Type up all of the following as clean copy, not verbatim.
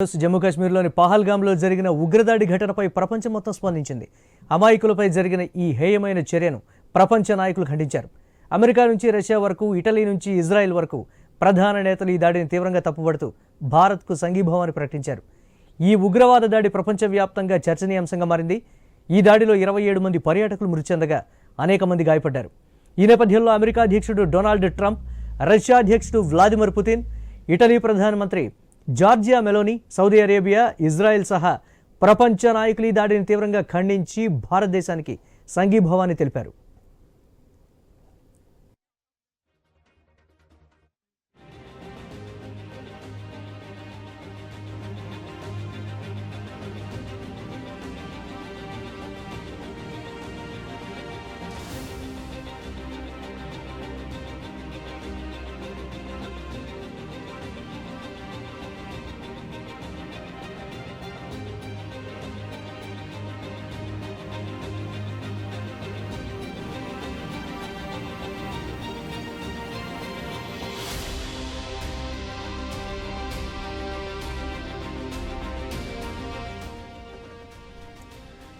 జమ్మూ కాశ్మీర్లోని పహల్గామ్లో జరిగిన ఉగ్రదాడి ఘటనపై ప్రపంచం మొత్తం స్పందించింది. అమాయకులపై జరిగిన ఈ హేయమైన చర్యను ప్రపంచ నాయకులు ఖండించారు. అమెరికా నుంచి రష్యా వరకు, ఇటలీ నుంచి ఇజ్రాయెల్ వరకు ప్రధాన నేతలు ఈ దాడిని తీవ్రంగా తప్పుపడుతూ భారత్కు సంఘీభావాన్ని ప్రకటించారు. ఈ ఉగ్రవాద దాడి ప్రపంచవ్యాప్తంగా చర్చనీయాంశంగా మారింది. ఈ దాడిలో 27 మంది పర్యాటకులు మృతి చెందగా అనేక మంది గాయపడ్డారు. ఈ నేపథ్యంలో అమెరికా అధ్యక్షుడు డొనాల్డ్ ట్రంప్, రష్యా అధ్యక్షుడు వ్లాదిమిర్ పుతిన్, ఇటలీ ప్రధానమంత్రి Georgia Meloni, Saudi Arabia, Israel సహా ప్రపంచ నాయకులు ఈ దాడిని తీవ్రంగా ఖండించి భారతదేశానికి సంఘీభావాన్ని తెలిపారు.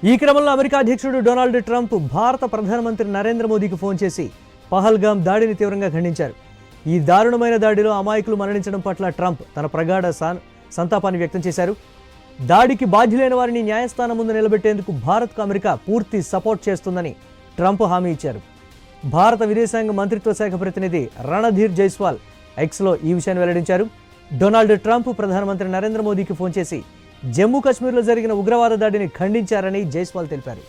ఈ క్రమంలో అమెరికా అధ్యక్షుడు డొనాల్డ్ ట్రంప్ భారత ప్రధానమంత్రి నరేంద్ర మోదీకి ఫోన్ చేసి పహల్గామ్ దాడిని తీవ్రంగా ఖండించారు. ఈ దారుణమైన దాడిలో అమాయకులు మరణించడం పట్ల ట్రంప్ తన ప్రగాఢ సంతాపాన్ని వ్యక్తం చేశారు. దాడికి బాధ్యులైన వారిని న్యాయస్థానం ముందు నిలబెట్టేందుకు భారత్కు అమెరికా పూర్తి సపోర్ట్ చేస్తుందని ట్రంప్ హామీ ఇచ్చారు. భారత విదేశాంగ మంత్రిత్వ శాఖ ప్రతినిధి రణధీర్ జైస్వాల్ ఎక్స్లో ఈ విషయాన్ని వెల్లడించారు. డొనాల్డ్ ట్రంప్ ప్రధానమంత్రి నరేంద్ర మోదీకి ఫోన్ చేసి జమ్మూ కాశ్మీర్లో జరిగిన ఉగ్రవాద దాడిని ఖండించారని జైస్వాల్ తెలిపారు.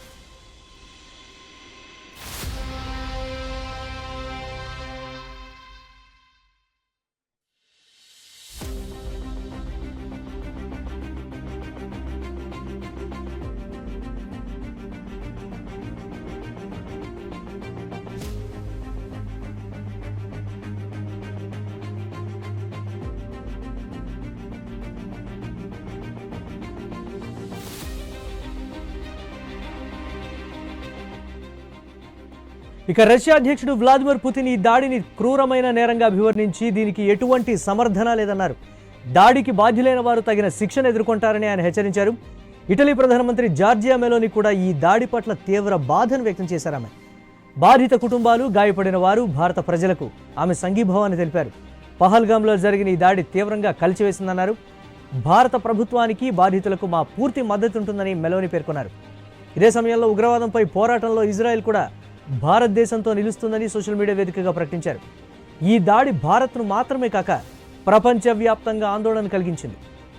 ఇక రష్యా అధ్యక్షుడు వ్లాదిమిర్ పుతిన్ ఈ దాడిని క్రూరమైన నేరంగా అభివర్ణించి దీనికి ఎటువంటి సమర్థన లేదన్నారు. దాడికి బాధ్యులైన వారు తగిన శిక్షను ఎదుర్కొంటారని ఆయన హెచ్చరించారు. ఇటలీ ప్రధానమంత్రి జార్జియా మెలోనీ కూడా ఈ దాడి పట్ల తీవ్ర బాధను వ్యక్తం చేశారు. ఆమె బాధిత కుటుంబాలు, గాయపడిన వారు, భారత ప్రజలకు ఆమె సంఘీభావాన్ని తెలిపారు. పహల్గామ్లో జరిగిన ఈ దాడి తీవ్రంగా కలిచివేసిందన్నారు. భారత ప్రభుత్వానికి, బాధితులకు మా పూర్తి మద్దతు ఉంటుందని మెలోనీ పేర్కొన్నారు. ఇదే సమయంలో ఉగ్రవాదంపై పోరాటంలో ఇజ్రాయెల్ కూడా భారతదేశంతో నిలుస్తుందని సోషల్ మీడియా వేదికగా ప్రకటించారు. ఈ దాడి భారత్ను మాత్రమే కాక ప్రపంచవ్యాప్తంగా ఆందోళన కలిగించింది.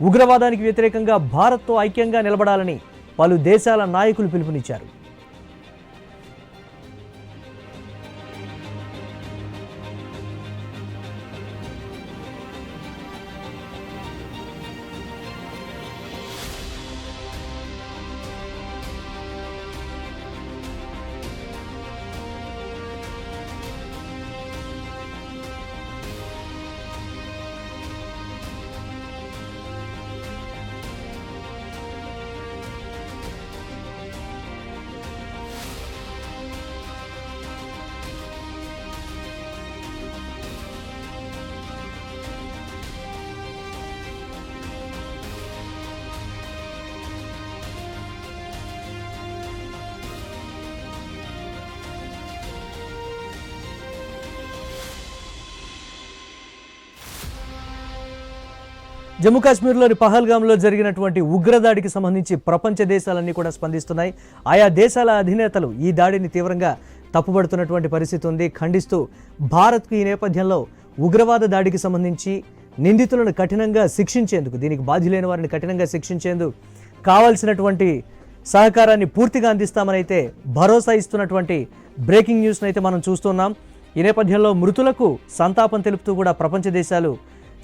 ఉగ్రవాదానికి వ్యతిరేకంగా భారత్తో ఐక్యంగా నిలబడాలని పలు దేశాల నాయకులు పిలుపునిచ్చారు. జమ్మూ కాశ్మీర్లోని పహల్గామ్లో జరిగినటువంటి ఉగ్రదాడికి సంబంధించి ప్రపంచ దేశాలన్నీ కూడా స్పందిస్తున్నాయి. ఆయా దేశాల అధినేతలు ఈ దాడిని తీవ్రంగా తప్పుపడుతున్నటువంటి పరిస్థితి ఉంది. ఖండిస్తూ భారత్కు ఈ నేపథ్యంలో ఉగ్రవాద దాడికి సంబంధించి నిందితులను కఠినంగా శిక్షించేందుకు, దీనికి బాధ్యులైన వారిని కఠినంగా శిక్షించేందుకు కావాల్సినటువంటి సహకారాన్ని పూర్తిగా అందిస్తామని అయితే భరోసా ఇస్తున్నటువంటి బ్రేకింగ్ న్యూస్ని అయితే మనం చూస్తున్నాం. ఈ నేపథ్యంలో మృతులకు సంతాపం తెలుపుతూ కూడా ప్రపంచ దేశాలు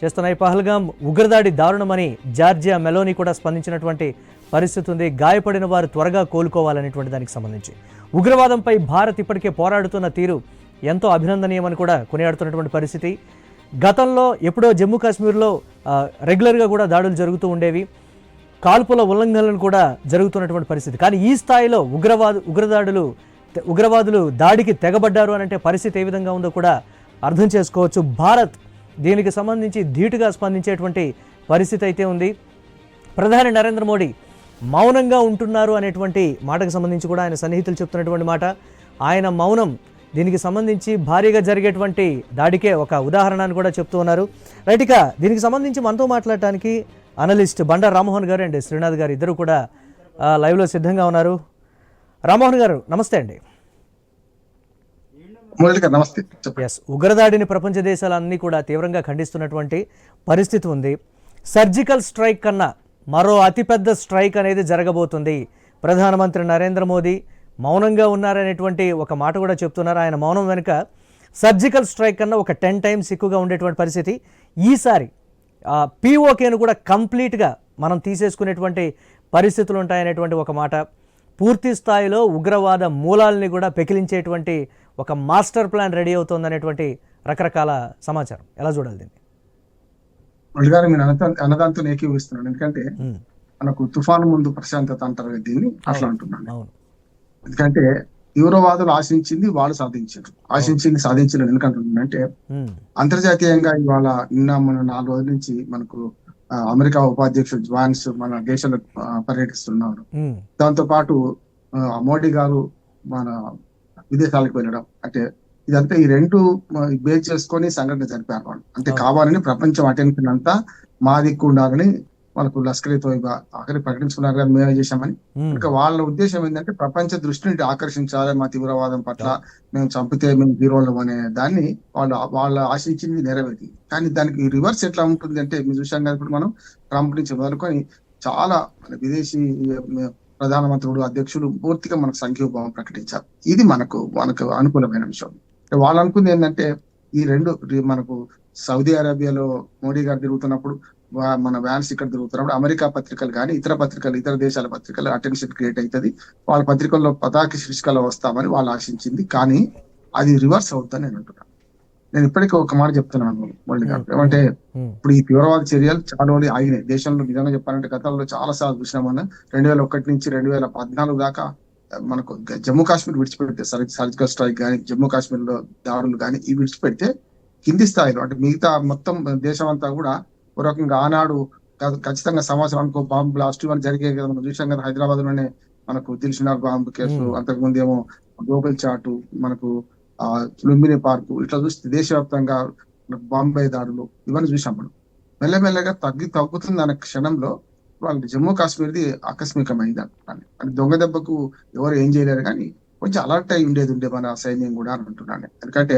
చేస్తున్నాయి. పహల్గామ్ ఉగ్రదాడి దారుణమని జార్జియా మెలోనీ కూడా స్పందించినటువంటి పరిస్థితి ఉంది. గాయపడిన వారు త్వరగా కోలుకోవాలనేటువంటి దానికి సంబంధించి ఉగ్రవాదంపై భారత్ ఇప్పటికే పోరాడుతున్న తీరు ఎంతో అభినందనీయమని కూడా కొనియాడుతున్నటువంటి పరిస్థితి. గతంలో ఎప్పుడో జమ్మూ కాశ్మీర్లో రెగ్యులర్గా కూడా దాడులు జరుగుతూ ఉండేవి. కాల్పుల ఉల్లంఘనలు కూడా జరుగుతున్నటువంటి పరిస్థితి. కానీ ఈ స్థాయిలో ఉగ్రవాదులు దాడికి తెగబడ్డారు అనంటే పరిస్థితి ఏ విధంగా ఉందో కూడా అర్థం చేసుకోవచ్చు. భారత్ దీనికి సంబంధించి ధీటుగా స్పందించేటువంటి పరిస్థితి అయితే ఉంది. ప్రధాని నరేంద్ర మోడీ మౌనంగా ఉంటున్నారు అనేటువంటి మాటకు సంబంధించి కూడా ఆయన సన్నిహితులు చెప్తున్నటువంటి మాట. ఆయన మౌనం దీనికి సంబంధించి భారీగా జరిగేటువంటి దాడికే ఒక ఉదాహరణ అని కూడా చెప్తూ ఉన్నారు. రైట్, ఇక దీనికి సంబంధించి మనతో మాట్లాడటానికి అనలిస్ట్ బండారు రామ్మోహన్ గారు అండ్ శ్రీనాథ్ గారు ఇద్దరు కూడా లైవ్లో సిద్ధంగా ఉన్నారు. రామ్మోహన్ గారు నమస్తే అండి. నమస్తే. ఎస్, ఉగ్రదాడిని ప్రపంచ దేశాలన్నీ కూడా తీవ్రంగా ఖండిస్తున్నటువంటి పరిస్థితి ఉంది. సర్జికల్ స్ట్రైక్ కన్నా మరో అతిపెద్ద స్ట్రైక్ అనేది జరగబోతుంది. ప్రధానమంత్రి నరేంద్ర మోదీ మౌనంగా ఉన్నారనేటువంటి ఒక మాట కూడా చెప్తున్నారు. ఆయన మౌనం వెనుక సర్జికల్ స్ట్రైక్ కన్నా ఒక 10 times ఎక్కువగా ఉండేటువంటి పరిస్థితి. ఈసారి పీఓకేను కూడా కంప్లీట్గా మనం తీసేసుకునేటువంటి పరిస్థితులు ఉంటాయనేటువంటి ఒక మాట. పూర్తి స్థాయిలో ఉగ్రవాద మూలాల్ని కూడా పెకిలించేటువంటి ఒక మాస్టర్ ప్లాన్ రెడీ అవుతుందనేటువంటి రకరకాల సమాచారం. ఎలా చూడాలి దీన్ని? మీరు అన్నదాంతో ఏకీభవిస్తున్నాను. ఎందుకంటే మనకు తుఫాను ముందు ప్రశాంతత అంటారు దీన్ని, అట్లా అంటున్నాను. ఎందుకంటే తీవ్రవాదులు ఆశించింది వాళ్ళు సాధించారు, ఆశించింది సాధించలేదు. ఎందుకంటే అంతర్జాతీయంగా ఇవాళ మన 4 రోజుల నుంచి మనకు అమెరికా ఉపాధ్యక్షుడు వాన్స్ మన దేశంలో పర్యటిస్తున్నారు. దాంతో పాటు మోడీ గారు మన విదేశాలకు వెళ్ళడం, అంటే ఇదంతా ఈ రెండు బేస్ చేసుకొని సంఘటన జరిపారు వాళ్ళు. అంటే కావాలని ప్రపంచం అటెన్షన్ అంతా మా దిక్కు ఉండాలని మనకు లష్కర్ తోయిబా ఆఖరి ప్రకటించుకున్నారు కదా, మేమే చేశామని. ఇంకా వాళ్ళ ఉద్దేశం ఏంటంటే ప్రపంచ దృష్టిని ఆకర్షించాలి, మా తీవ్రవాదం పట్ల మేము చంపితే మేము హీరోలం అనే దాన్ని వాళ్ళు ఆశించింది నెరవేరింది. కానీ దానికి రివర్స్ ఎట్లా ఉంటుంది అంటే మీరు చూసాం కదా, ఇప్పుడు మనం ట్రంప్ నుంచి మొదలుకొని చాలా మన విదేశీ ప్రధానమంత్రులు అధ్యక్షులు పూర్తిగా మనకు సంఘీభావం ప్రకటించారు. ఇది మనకు అనుకూలమైన విషయం. వాళ్ళు అనుకుంది ఏంటంటే ఈ రెండు మనకు సౌదీ అరేబియాలో మోడీ గారు తిరుగుతున్నప్పుడు, మన వ్యాన్స్ ఇక్కడ తిరుగుతున్నప్పుడు అమెరికా పత్రికలు కానీ ఇతర పత్రికలు, ఇతర దేశాల పత్రికలు అటెన్షన్ క్రియేట్ అవుతుంది, వాళ్ళ పత్రికల్లో పతాక శీర్షికలో వస్తామని వాళ్ళు ఆశించింది. కానీ అది రివర్స్ అవుతుందని నేను అంటున్నాను. నేను ఇప్పటికీ ఒక మాట చెప్తున్నాను మోడీ గారు, ఏమంటే ఇప్పుడు ఈ తీవ్రవాద చర్యలు చాలా ఆగినాయి దేశంలో. నిజంగా చెప్పాలంటే గతంలో చాలా సార్లు చూసినామన్నా 2001 నుంచి 2014 దాకా మనకు జమ్మూ కాశ్మీర్ విడిచిపెడితే సర్జికల్ స్ట్రైక్ కానీ జమ్మూ కాశ్మీర్ లో దాడులు కానీ ఇవి విడిచిపెడితే కింది స్థాయిలో అంటే మిగతా మొత్తం దేశం అంతా కూడా ఒక రకంగా ఆనాడు ఖచ్చితంగా సంవత్సరానికి బాంబు బ్లాస్ట్ అని జరిగే కదా. మనం చూసాం కదా, హైదరాబాద్ లోనే మనకు దిల్సుఖ్నగర్ బాంబు కేసు, అంతకుముందు ఏమో గోకుల్ చాటు, మనకు లుంబిని పార్కు, ఇట్లా చూస్తే దేశవ్యాప్తంగా బాంబే దాడులు ఇవన్నీ చూసాం. మనం మెల్లమెల్లగా తగ్గుతుంది అనే క్షణంలో వాళ్ళకి జమ్మూ కాశ్మీర్ది ఆకస్మికమైంది అంటున్నాను. అంటే దొంగ దెబ్బకు ఎవరు ఏం చేయలేరు, కానీ కొంచెం అలర్ట్ అయి ఉండే మన సైన్యం కూడా అని అంటున్నాను. ఎందుకంటే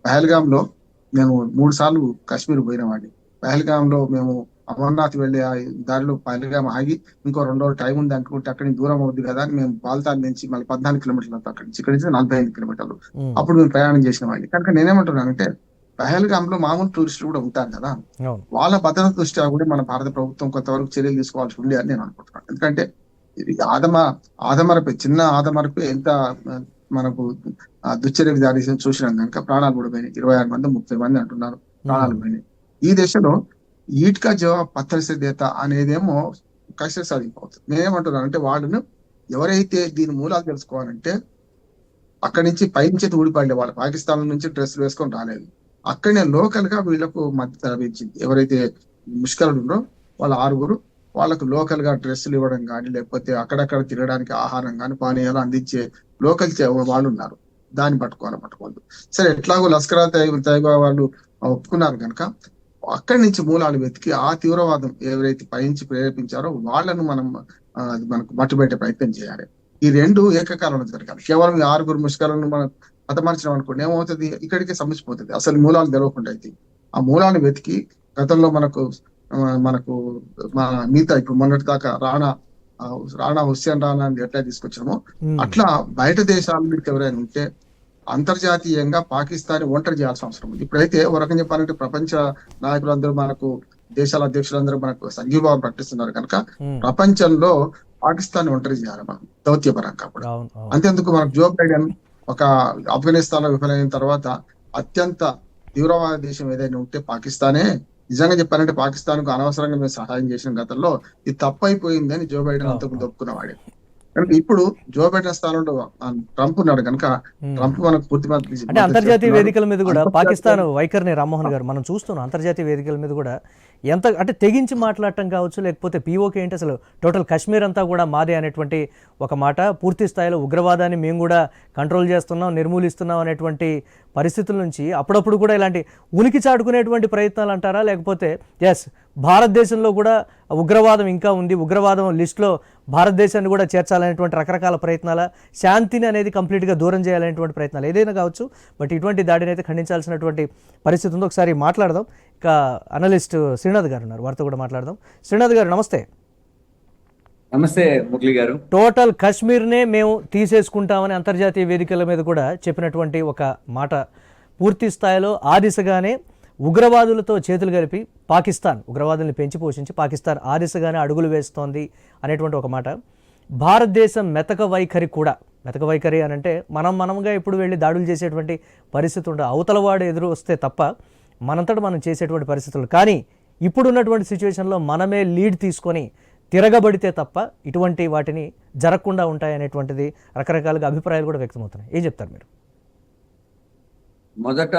పహల్గామ్ లో మేము 3 సార్లు కాశ్మీర్ పోయిన వాడిని. పహల్గామ్ లో మేము అమర్నాథ్ వెళ్ళే దారిలో పహల్గామ్ ఆగి ఇంకో 2 రోజులు టైం ఉంది అనుకుంటే అక్కడి నుంచి దూరం అవుద్ది కదా అని మేము బాల్తాల్ నుంచి మళ్ళీ 14 కిలోమీటర్లు అక్కడి నుంచి, ఇక్కడ నుంచి 45 కిలోమీటర్లు అప్పుడు మేము ప్రయాణం చేసిన వాడిని. కనుక నేనేమంటున్నానంటే పహల్గామ్ లో మామూలు టూరిస్టులు కూడా ఉంటారు కదా, వాళ్ళ భద్రత దృష్ట్యా కూడా మన భారత ప్రభుత్వం కొంతవరకు చర్యలు తీసుకోవాల్సి ఉంది అని నేను అనుకుంటున్నాను. ఎందుకంటే ఆదమరపై చిన్న ఆదమరపై ఎంత మనకు దుశ్చర్యకు దాడి చూసినాం కనుక ప్రాణాలు కూడా పోయినాయి. 26 మంది 30 మంది అంటున్నారు ప్రాణాలు పోయినాయి. ఈ దేశంలో ఈట్కా జవాబ్ పత్తరిసే దేత అనేదేమో కష్ట సాధించవచ్చు. నేనేమంటున్నాను అంటే వాళ్ళను ఎవరైతే దీని మూలాలు తెలుసుకోవాలంటే అక్కడి నుంచి పైనుంచి ఊడిపడలే, వాళ్ళు పాకిస్తాన్ నుంచి డ్రెస్సులు వేసుకొని రాలేదు, అక్కడనే లోకల్ గా వీళ్ళకు మద్దతు లభించింది. ఎవరైతే ముష్కరులు ఉన్నారో వాళ్ళ 6 వాళ్ళకు లోకల్ గా డ్రెస్సులు ఇవ్వడం కానీ లేకపోతే అక్కడక్కడ తినడానికి ఆహారం కానీ పానీయాలు అందించే లోకల్ వాళ్ళు ఉన్నారు. దాన్ని పట్టుకోవద్దు. సరే, ఎట్లాగో లష్కర్ తైబా వాళ్ళు ఒప్పుకున్నారు కనుక అక్కడి నుంచి మూలాలు వెతికి ఆ తీవ్రవాదం ఎవరైతే పైనుంచి ప్రేరేపించారో వాళ్ళను మనకు మట్టుబెట్టే ప్రయత్నం చేయాలి. ఈ రెండు ఏకకాలంలో జరగాలి. కేవలం 6 ముష్కరులను మనం హతమార్చడం అనుకోండి ఏమవుతుంది, ఇక్కడికే సమస్యపోతుంది, అసలు మూలాలు తెలవకుండా అయితే. ఆ మూలాన్ని వెతికి గతంలో మనకు మిగతా ఇప్పుడు మొన్నటి దాకా రాణా హుస్సేన్ రాణా అని ఎట్లా తీసుకొచ్చామో అట్లా బయట దేశాల నుంచి ఎవరైనా ఉంటే అంతర్జాతీయంగా పాకిస్తాన్ ఒంటరి చేయాల్సిన అవసరం ఉంది. ఇప్పుడైతే ఒక రకం చెప్పాలంటే ప్రపంచ నాయకులందరూ మనకు దేశాల అధ్యక్షులందరూ మనకు సంఘీభావం ప్రకటిస్తున్నారు కనుక ప్రపంచంలో పాకిస్తాన్ ఒంటరి చేయాలి మనం దౌత్యపరంగా కూడా. అంతేందుకు మనకు జో బైడెన్ ఒక ఆఫ్ఘనిస్తాన్ లో విఫలమైన తర్వాత అత్యంత తీవ్రవాద దేశం ఏదైనా ఉంటే పాకిస్తానే. నిజంగా చెప్పాలంటే పాకిస్తాన్ కు అనవసరంగా మేము సహాయం చేసిన గతంలో ఇది తప్పైపోయిందని జో బైడెన్ అంతకు ఒప్పుకున్నవాడే. కనుక ఇప్పుడు జో బైడెన్ స్థానంలో ట్రంప్ ఉన్నాడు కనుక ట్రంప్ మనకు పూర్తి అంటే అంతర్జాతీయ వేదికల మీద కూడా పాకిస్తాన్ అంతర్జాతీయ వైఖరిని రామ్మోహన్ గారు మనం చూస్తున్నాం. అంతర్జాతీయ వేదికల మీద కూడా ఎంత అంటే తెగించి మాట్లాడటం కావచ్చు, లేకపోతే పీఓకే ఏంటి అసలు టోటల్ కాశ్మీర్ అంతా కూడా మాదే అనేటువంటి ఒక మాట, పూర్తి స్థాయిలో ఉగ్రవాదాన్ని మేము కూడా కంట్రోల్ చేస్తున్నాం, నిర్మూలిస్తున్నాం అనేటువంటి పరిస్థితుల నుంచి అప్పుడప్పుడు కూడా ఇలాంటి ఉనికి చాటుకునేటువంటి ప్రయత్నాలు అంటారా, లేకపోతే ఎస్ భారతదేశంలో కూడా ఉగ్రవాదం ఇంకా ఉంది, ఉగ్రవాదం లిస్టులో భారతదేశాన్ని కూడా చేర్చాలనేటువంటి రకరకాల ప్రయత్నాల, శాంతిని అనేది కంప్లీట్గా దూరం చేయాలనేటువంటి ప్రయత్నాలు ఏదైనా కావచ్చు, బట్ ఇటువంటి దాడిని అయితే ఖండించాల్సినటువంటి పరిస్థితి ఉంది. ఒకసారి మాట్లాడదాం. ఇక అనలిస్ట్ శ్రీనాథ్ గారు ఉన్నారు, వారితో కూడా మాట్లాడదాం. శ్రీనాథ్ గారు నమస్తే. నమస్తే మురళి గారు. టోటల్ కాశ్మీర్నే మేము తీసేసుకుంటామని అంతర్జాతీయ వేదికల మీద కూడా చెప్పినటువంటి ఒక మాట, పూర్తి స్థాయిలో ఆ దిశగానే ఉగ్రవాదులతో చేతులు కలిపి పాకిస్తాన్ ఉగ్రవాదుల్ని పెంచి పోషించి పాకిస్తాన్ ఆ దిశగానే అడుగులు వేస్తోంది అనేటువంటి ఒక మాట. భారతదేశం మెతక వైఖరి కూడా, మెతక వైఖరి అని అంటే మనంగా ఇప్పుడు వెళ్ళి దాడులు చేసేటువంటి పరిస్థితి ఉండదు, అవతలవాడు ఎదురు వస్తే తప్ప మనంతట మనం చేసేటువంటి పరిస్థితులు. కానీ ఇప్పుడున్నటువంటి సిచ్యువేషన్లో మనమే లీడ్ తీసుకొని తిరగబడితే తప్ప ఇటువంటి వాటిని జరగకుండా ఉంటాయనేటువంటిది రకరకాలుగా అభిప్రాయాలు కూడా వ్యక్తమవుతున్నాయి. ఏం చెప్తారు మీరు? మొదట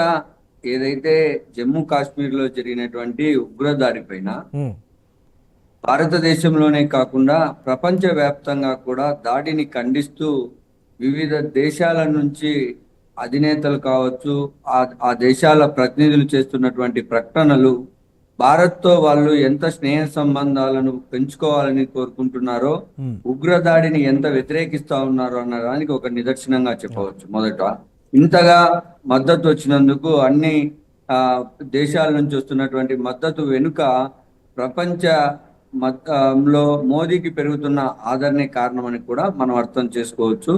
ఏదైతే జమ్మూ కాశ్మీర్ లో జరిగినటువంటి ఉగ్రదాడి పైన భారతదేశంలోనే కాకుండా ప్రపంచ వ్యాప్తంగా కూడా దాడిని ఖండిస్తూ వివిధ దేశాల నుంచి అధినేతలు కావచ్చు, ఆ దేశాల ప్రతినిధులు చేస్తున్నటువంటి ప్రకటనలు భారత్తో వాళ్ళు ఎంత స్నేహ సంబంధాలను పెంచుకోవాలని కోరుకుంటున్నారో, ఉగ్రదాడిని ఎంత వ్యతిరేకిస్తా ఉన్నారో అన్న దానికి ఒక నిదర్శనంగా చెప్పవచ్చు. మొదట ఇంతగా మద్దతు వచ్చినందుకు అన్ని దేశాల నుంచి వస్తున్నటువంటి మద్దతు వెనుక ప్రపంచ లో మోదీకి పెరుగుతున్న ఆదరణే కారణమని కూడా మనం అర్థం చేసుకోవచ్చు.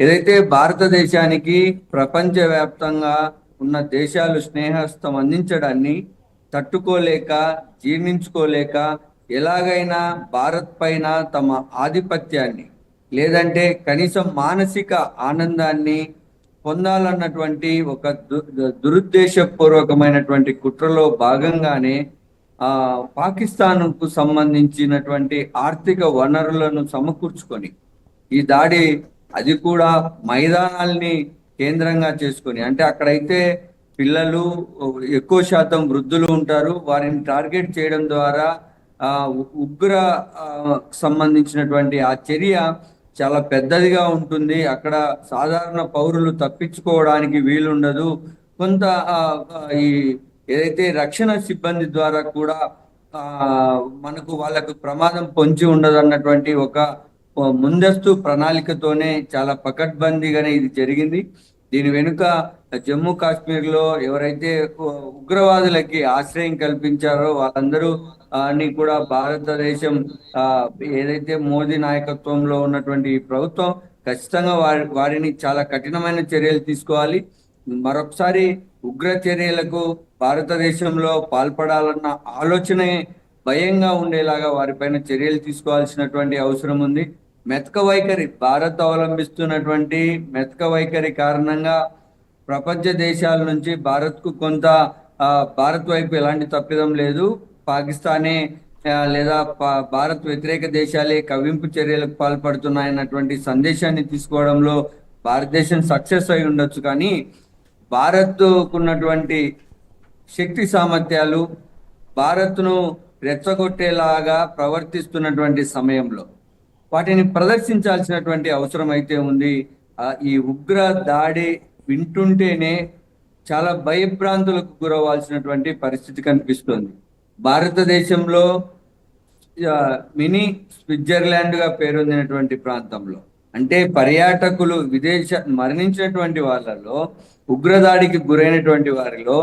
ఏదైతే భారతదేశానికి ప్రపంచ వ్యాప్తంగా ఉన్న దేశాలు స్నేహస్తం అందించడాన్ని తట్టుకోలేక, జీర్ణించుకోలేక ఎలాగైనా భారత్ పైన తమ ఆధిపత్యాన్ని లేదంటే కనీసం మానసిక ఆనందాన్ని పొందాలన్నటువంటి ఒక దురుద్దేశపూర్వకమైనటువంటి కుట్రలో భాగంగానే పాకిస్తాన్కు సంబంధించినటువంటి ఆర్థిక వనరులను సమకూర్చుకొని ఈ దాడి, అది కూడా మైదానాల్ని కేంద్రంగా చేసుకొని, అంటే అక్కడైతే పిల్లలు ఎక్కువ శాతం వృద్ధులు ఉంటారు, వారిని టార్గెట్ చేయడం ద్వారా ఉగ్ర సంబంధించినటువంటి ఆ చర్య చాలా పెద్దదిగా ఉంటుంది. అక్కడ సాధారణ పౌరులు తప్పించుకోవడానికి వీలుండదు. కొంత ఈ ఏదైతే రక్షణ సిబ్బంది ద్వారా కూడా మనకు వాళ్ళకు ప్రమాదం పొంచి ఉండదు అన్నటువంటి ఒక ముందస్తు ప్రణాళికతోనే చాలా పకడ్బందీగానే ఇది జరిగింది. దీని వెనుక జమ్మూ కాశ్మీర్ లో ఎవరైతే ఉగ్రవాదులకి ఆశ్రయం కల్పించారో వాళ్ళందరూ అని కూడా భారతదేశం ఏదైతే మోదీ నాయకత్వంలో ఉన్నటువంటి ప్రభుత్వం ఖచ్చితంగా వారిని చాలా కఠినమైన చర్యలు తీసుకోవాలి. మరొకసారి ఉగ్ర చర్యలకు భారతదేశంలో పాల్పడాలన్న ఆలోచనే భయంగా ఉండేలాగా వారిపైన చర్యలు తీసుకోవాల్సినటువంటి అవసరం ఉంది. మెతక వైఖరి, భారత్ అవలంబిస్తున్నటువంటి మెతక వైఖరి కారణంగా ప్రపంచ దేశాల నుంచి భారత్కు కొంత భారత్ వైపు ఎలాంటి తప్పిదం లేదు, పాకిస్తానే లేదా భారత్ వ్యతిరేక దేశాలే కవ్వింపు చర్యలకు పాల్పడుతున్నాయన్నటువంటి సందేశాన్ని తీసుకోవడంలో భారతదేశం సక్సెస్ అయి ఉండొచ్చు. కానీ భారత్కున్నటువంటి శక్తి సామర్థ్యాలు భారత్ను రెచ్చగొట్టేలాగా ప్రవర్తిస్తున్నటువంటి సమయంలో వాటిని ప్రదర్శించాల్సినటువంటి అవసరం అయితే ఉంది. ఈ ఉగ్ర దాడి వింటుంటేనే చాలా భయభ్రాంతులకు గురవాల్సినటువంటి పరిస్థితి కనిపిస్తుంది. భారతదేశంలో మినీ స్విట్జర్లాండ్ గా పేరొందినటువంటి ప్రాంతంలో, అంటే పర్యాటకులు మరణించినటువంటి వాళ్ళలో, ఉగ్రదాడికి గురైనటువంటి వారిలో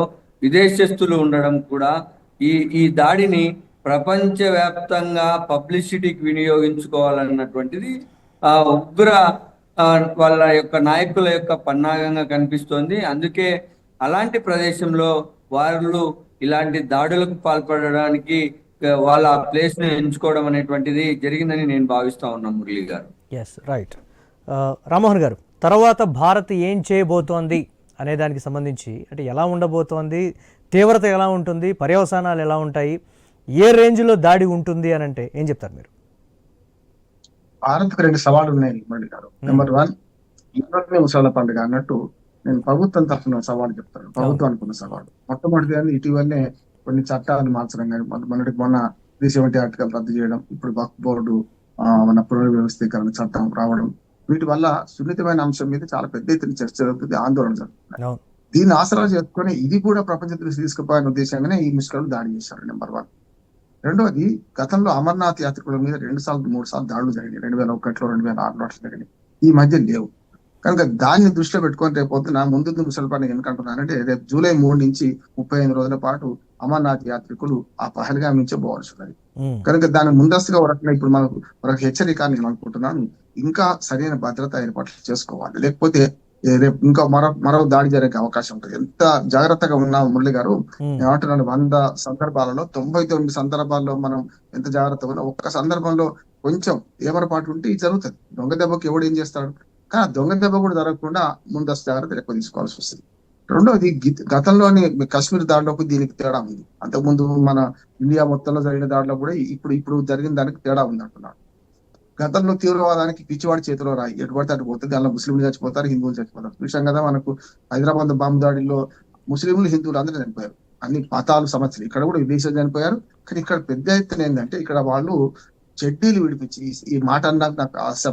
విదేశస్తులు ఉండడం కూడా ఈ దాడిని ప్రపంచవ్యాప్తంగా పబ్లిసిటీకి వినియోగించుకోవాలన్నటువంటిది ఉగ్ర వాళ్ళ యొక్క నాయకుల యొక్క పన్నాగంగా కనిపిస్తోంది. అందుకే అలాంటి ప్రదేశంలో వాళ్ళు ఇలాంటి దాడులకు పాల్పడడానికి వాళ్ళ ప్లేస్ ని ఎంచుకోవడం అనేటువంటిది జరిగిందని నేను భావిస్తా ఉన్నాను మురళి గారు. Yes, right. రామ్మోహన్ గారు, తర్వాత భారత్ ఏం చేయబోతోంది అనే దానికి సంబంధించి, అంటే ఎలా ఉండబోతోంది, తీవ్రత ఎలా ఉంటుంది, పర్యవసానాలు ఎలా ఉంటాయి, ఏ రేంజ్లో దాడి ఉంటుంది అని అంటే ఏం చెప్తారు మీరు? భారత్కు 2 సవాళ్లు ఉన్నాయి మురళి గారు. నెంబర్ 1 ఇవన్నీ ముసళ్ళ పండుగ అన్నట్టు నేను ప్రభుత్వం తరఫున సవాలు చెప్తాను. ప్రభుత్వం అనుకున్న సవాలు మొట్టమొదటిగా ఇటీవలనే కొన్ని చట్టాలు మార్చడం కానీ మొన్న 370 ఆర్టికల్ రద్దు చేయడం, ఇప్పుడు వక్ఫ్ బోర్డు మన పునర్వ్యవస్థీకరణ చట్టం రావడం, వీటి వల్ల సున్నితమైన అంశం మీద చాలా పెద్ద ఎత్తున చర్చ జరుగుతుంది, ఆందోళన జరుగుతుంది. దీన్ని ఆసరా చేసుకుని ఇది కూడా ప్రపంచ దృష్టి తీసుకుపోయిన ఉద్దేశంగానే ఈ ముష్కరులు దాడి చేశారు. నెంబర్ 1. రెండోది, గతంలో అమర్నాథ్ యాత్రికుల మీద 2 సార్లు 3 సార్లు దాడులు జరిగినాయి. 2001లో 2006లో అట్లా జరిగినాయి. ఈ మధ్య లేవు. కనుక దాన్ని దృష్టిలో పెట్టుకొని రేపు పొద్దున ముందు ముసలి పండుగ ఎందుకంటున్నానంటే రేపు జూలై 3 నుంచి 35 రోజుల పాటు అమర్నాథ్ యాత్రికులు ఆ పహల్గాం నుంచే పోవాల్సి ఉన్నది. కనుక దాని ముందస్తుగా ఇప్పుడు మనకు హెచ్చరిక నేను అనుకుంటున్నాను, ఇంకా సరైన భద్రత ఏర్పాట్లు చేసుకోవాలి. లేకపోతే రేపు ఇంకా మరో దాడి జరిగే అవకాశం ఉంటుంది. ఎంత జాగ్రత్తగా ఉన్నా మురళి గారు, ఏమంటున్నాను, 100 సందర్భాలలో 99 సందర్భాల్లో మనం ఎంత జాగ్రత్తగా ఉన్నా ఒక్క సందర్భంలో కొంచెం ఏమరపాటు ఉంటే ఇది జరుగుతుంది. దొంగ దెబ్బకి ఎవడు ఏం చేస్తాడు? కానీ దొంగ దెబ్బ కూడా జరగకుండా ముందస్తు జాగ్రత్త ఎక్కువ తీసుకోవాల్సి వస్తుంది. రెండోది, గతంలోని కాశ్మీర్ దాడిలోకి దీనికి తేడా ఉంది. అంతకుముందు మన ఇండియా మొత్తంలో జరిగిన దాడిలో కూడా ఇప్పుడు జరిగిన దానికి తేడా ఉంది అంటున్నాడు. గతంలో తీవ్రవాదానికి పిచ్చివాడి చేతిలో రాయి ఎటు పడితే అటు పోతుంది, దానిలో ముస్లింలు చచ్చిపోతారు, హిందువులు చచ్చిపోతారు. చూసాం కదా, మనకు హైదరాబాద్ బాంబు దాడిలో ముస్లింలు హిందువులు అందరూ చనిపోయారు. అన్ని మతాలు సమస్యలు, ఇక్కడ కూడా విదేశాలు చనిపోయారు. కానీ ఇక్కడ పెద్ద ఎత్తున ఏంటంటే ఇక్కడ వాళ్ళు చెడ్డీలు విడిపించి, ఈ మాట అన్నాక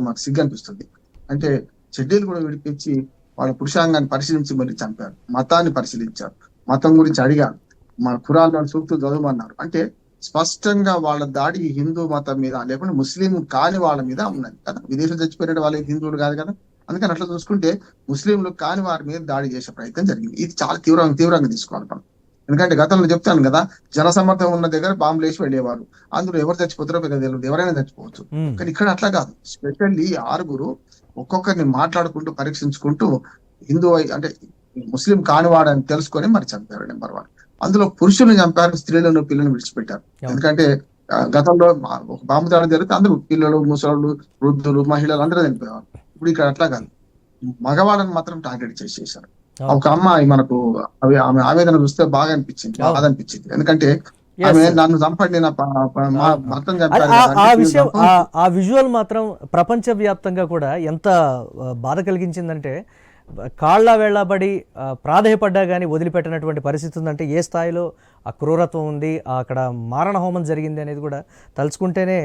నాకు సిగ్గు అనిపిస్తుంది. అంటే చెడ్డీలు కూడా విడిపించి వాళ్ళ పురుషాంగాన్ని పరిశీలించి మరి చంపారు. మతాన్ని పరిశీలించారు, మతం గురించి అడిగారు, మన ఖురాన్లో సూక్తులు చదవమన్నారు. అంటే స్పష్టంగా వాళ్ళ దాడి హిందూ మతం మీద లేకుంటే ముస్లిం కాని వాళ్ళ మీద ఉన్నది కదా. విదేశం చచ్చిపోయిన వాళ్ళకి హిందువులు కాదు కదా. అందుకని అట్లా చూసుకుంటే ముస్లింలు కాని వారి మీద దాడి చేసే ప్రయత్నం జరిగింది. ఇది చాలా తీవ్రంగా తీసుకోవాలి మనం. ఎందుకంటే గతంలో చెప్తాను కదా, జనసమర్థం ఉన్న దగ్గర బాంబులు వేసి వెళ్ళేవారు. అందులో ఎవరు చచ్చిపోతారో పెద్ద తెలియదు, ఎవరైనా చచ్చిపోవచ్చు. కానీ ఇక్కడ అట్లా కాదు. స్పెషల్లీ 6 ఒక్కొక్కరిని మాట్లాడుకుంటూ పరీక్షించుకుంటూ హిందూ అంటే ముస్లిం కానివాడని తెలుసుకొని మరి చంపారు. నెంబర్ 1. అందులో పురుషులను చంపారు, స్త్రీలను పిల్లలను విడిచిపెట్టారు. ఎందుకంటే గతంలో ఒక బాంబు దాడి జరిగితే అందరూ పిల్లలు, ముసలు, వృద్ధులు, మహిళలు అందరూ చనిపోయేవారు. ఇప్పుడు ఇక్కడ అట్లా కాదు, మగవాళ్ళని మాత్రం టార్గెట్ చేసేసారు. ఒక అమ్మాయి మనకు ఆమె ఆవేదన చూస్తే బాధ అనిపించింది. ఎందుకంటే ఆమె నన్ను చంపండి, నా భర్తను చంపారు. ఆ విజువల్ మాత్రం ప్రపంచ వ్యాప్తంగా కూడా ఎంత బాధ కలిగించిందంటే, కాళ్ళ వేళ్లబడి ప్రాధేయపడ్డా కానీ వదిలిపెట్టినటువంటి పరిస్థితి ఉందంటే ఏ స్థాయిలో ఆ క్రూరత్వం ఉంది, అక్కడ మారణ హోమం జరిగింది అనేది కూడా తలుచుకుంటేనే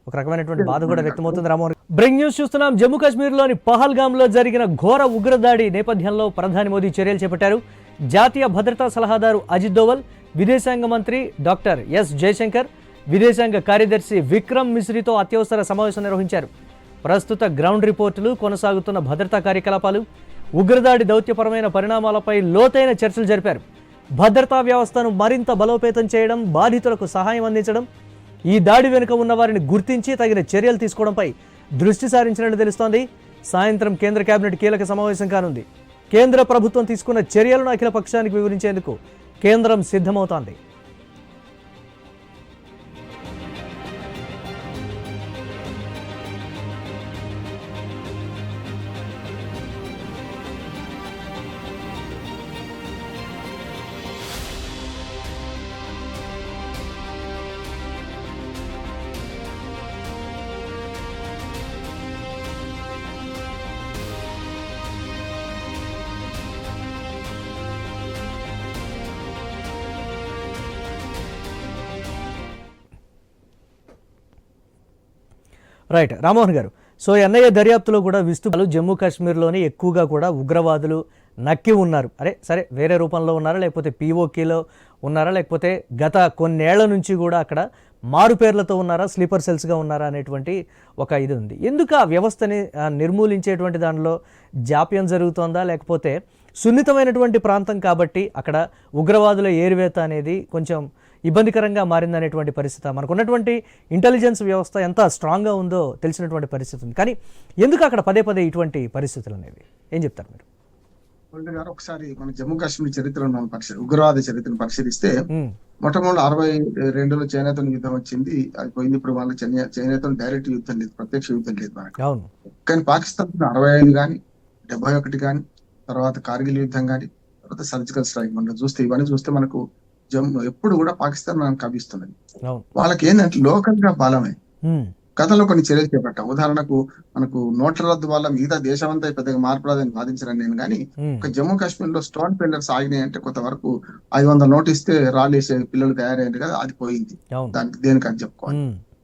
ఒక రకమైనటువంటి బాధ కూడా వ్యక్తమవుతుంది. రామోహన్, బ్రేకింగ్ న్యూస్ చూస్తున్నాం. జమ్మూ కాశ్మీర్లోని పహల్గాంలో జరిగిన ఘోర ఉగ్రదాడి నేపథ్యంలో ప్రధాని మోదీ చర్యలు చేపట్టారు. జాతీయ భద్రతా సలహాదారు అజిత్ దోవల్, విదేశాంగ మంత్రి డాక్టర్ ఎస్ జయశంకర్, విదేశాంగ కార్యదర్శి విక్రమ్ మిశ్రీతో అత్యవసర సమావేశం నిర్వహించారు. ప్రస్తుత గ్రౌండ్ రిపోర్టులు, కొనసాగుతున్న భద్రతా కార్యకలాపాలు, ఉగ్రదాడి దౌత్యపరమైన పరిణామాలపై లోతైన చర్చలు జరిపారు. భద్రతా వ్యవస్థను మరింత బలోపేతం చేయడం, బాధితులకు సహాయం అందించడం, ఈ దాడి వెనుక ఉన్న వారిని గుర్తించి తగిన చర్యలు తీసుకోవడంపై దృష్టి సారించినట్టు తెలుస్తోంది. సాయంత్రం కేంద్ర కేబినెట్ కీలక సమావేశం కానుంది. కేంద్ర ప్రభుత్వం తీసుకున్న చర్యలను అఖిల పక్షానికి వివరించేందుకు కేంద్రం సిద్ధమవుతోంది. రైట్ రామ్మోహన్ గారు, సో ఎన్ఐఏ దర్యాప్తులో కూడా విస్తృతాలు జమ్మూ కాశ్మీర్లోని ఎక్కువగా కూడా ఉగ్రవాదులు నక్కి ఉన్నారు. సరే వేరే రూపంలో ఉన్నారా, లేకపోతే పీఓకేలో ఉన్నారా, లేకపోతే గత కొన్నేళ్ల నుంచి కూడా అక్కడ మారు పేర్లతో ఉన్నారా, స్లీపర్ సెల్స్గా ఉన్నారా అనేటువంటి ఒక ఇది ఉంది. ఎందుకు ఆ వ్యవస్థని నిర్మూలించేటువంటి దానిలో జాప్యం జరుగుతోందా, లేకపోతే సున్నితమైనటువంటి ప్రాంతం కాబట్టి అక్కడ ఉగ్రవాదుల ఏరివేత అనేది కొంచెం ఇబ్బందికరంగా మారిందనేటువంటి పరిస్థితి, మనకు ఉన్నటువంటి ఇంటెలిజెన్స్ వ్యవస్థ ఎంత స్ట్రాంగ్గా ఉందో తెలిసినటువంటి పరిస్థితి ఉంది. కానీ ఎందుకు అక్కడ పదే ఇటువంటి పరిస్థితులు అనేవి ఏం చెప్తారు మీరు? గారు, ఒకసారి మన జమ్మూ కాశ్మీర్ చరిత్రను ఉగ్రవాద చరిత్రను పరిశీలిస్తే మొట్టమొదటి 62లో చైనాతో యుద్ధం వచ్చింది, అది పోయింది. ఇప్పుడు వాళ్ళ చైనాతో డైరెక్ట్ యుద్ధం లేదు, ప్రత్యక్ష యుద్ధం లేదు మనకు. కానీ పాకిస్తాన్ 65 కానీ 71 కానీ తర్వాత కార్గిల్ యుద్ధం కానీ తర్వాత సర్జికల్ స్ట్రైక్ మనం చూస్తే ఇవన్నీ చూస్తే మనకు జమ్మూ ఎప్పుడు కూడా పాకిస్తాన్ మనం కవిస్తున్నది. వాళ్ళకి ఏంటంటే లోకల్ గా బలమే, గతంలో కొన్ని చర్యలు చేపట్టాం. ఉదాహరణకు మనకు నోట్ల రద్దు వల్ల మిగతా దేశం అంతా పెద్దగా మార్పు రాదని వాదించడం నేను కానీ, ఒక జమ్మూ కాశ్మీర్ లో స్టోన్ పెల్లర్స్ ఆగినాయి అంటే కొంతవరకు 500 నోటు ఇస్తే రాళ్ళేసే పిల్లలు తయారయ్యారు కదా, అది పోయింది. అవును. దానికి దేనికని చెప్పుకోవాలి.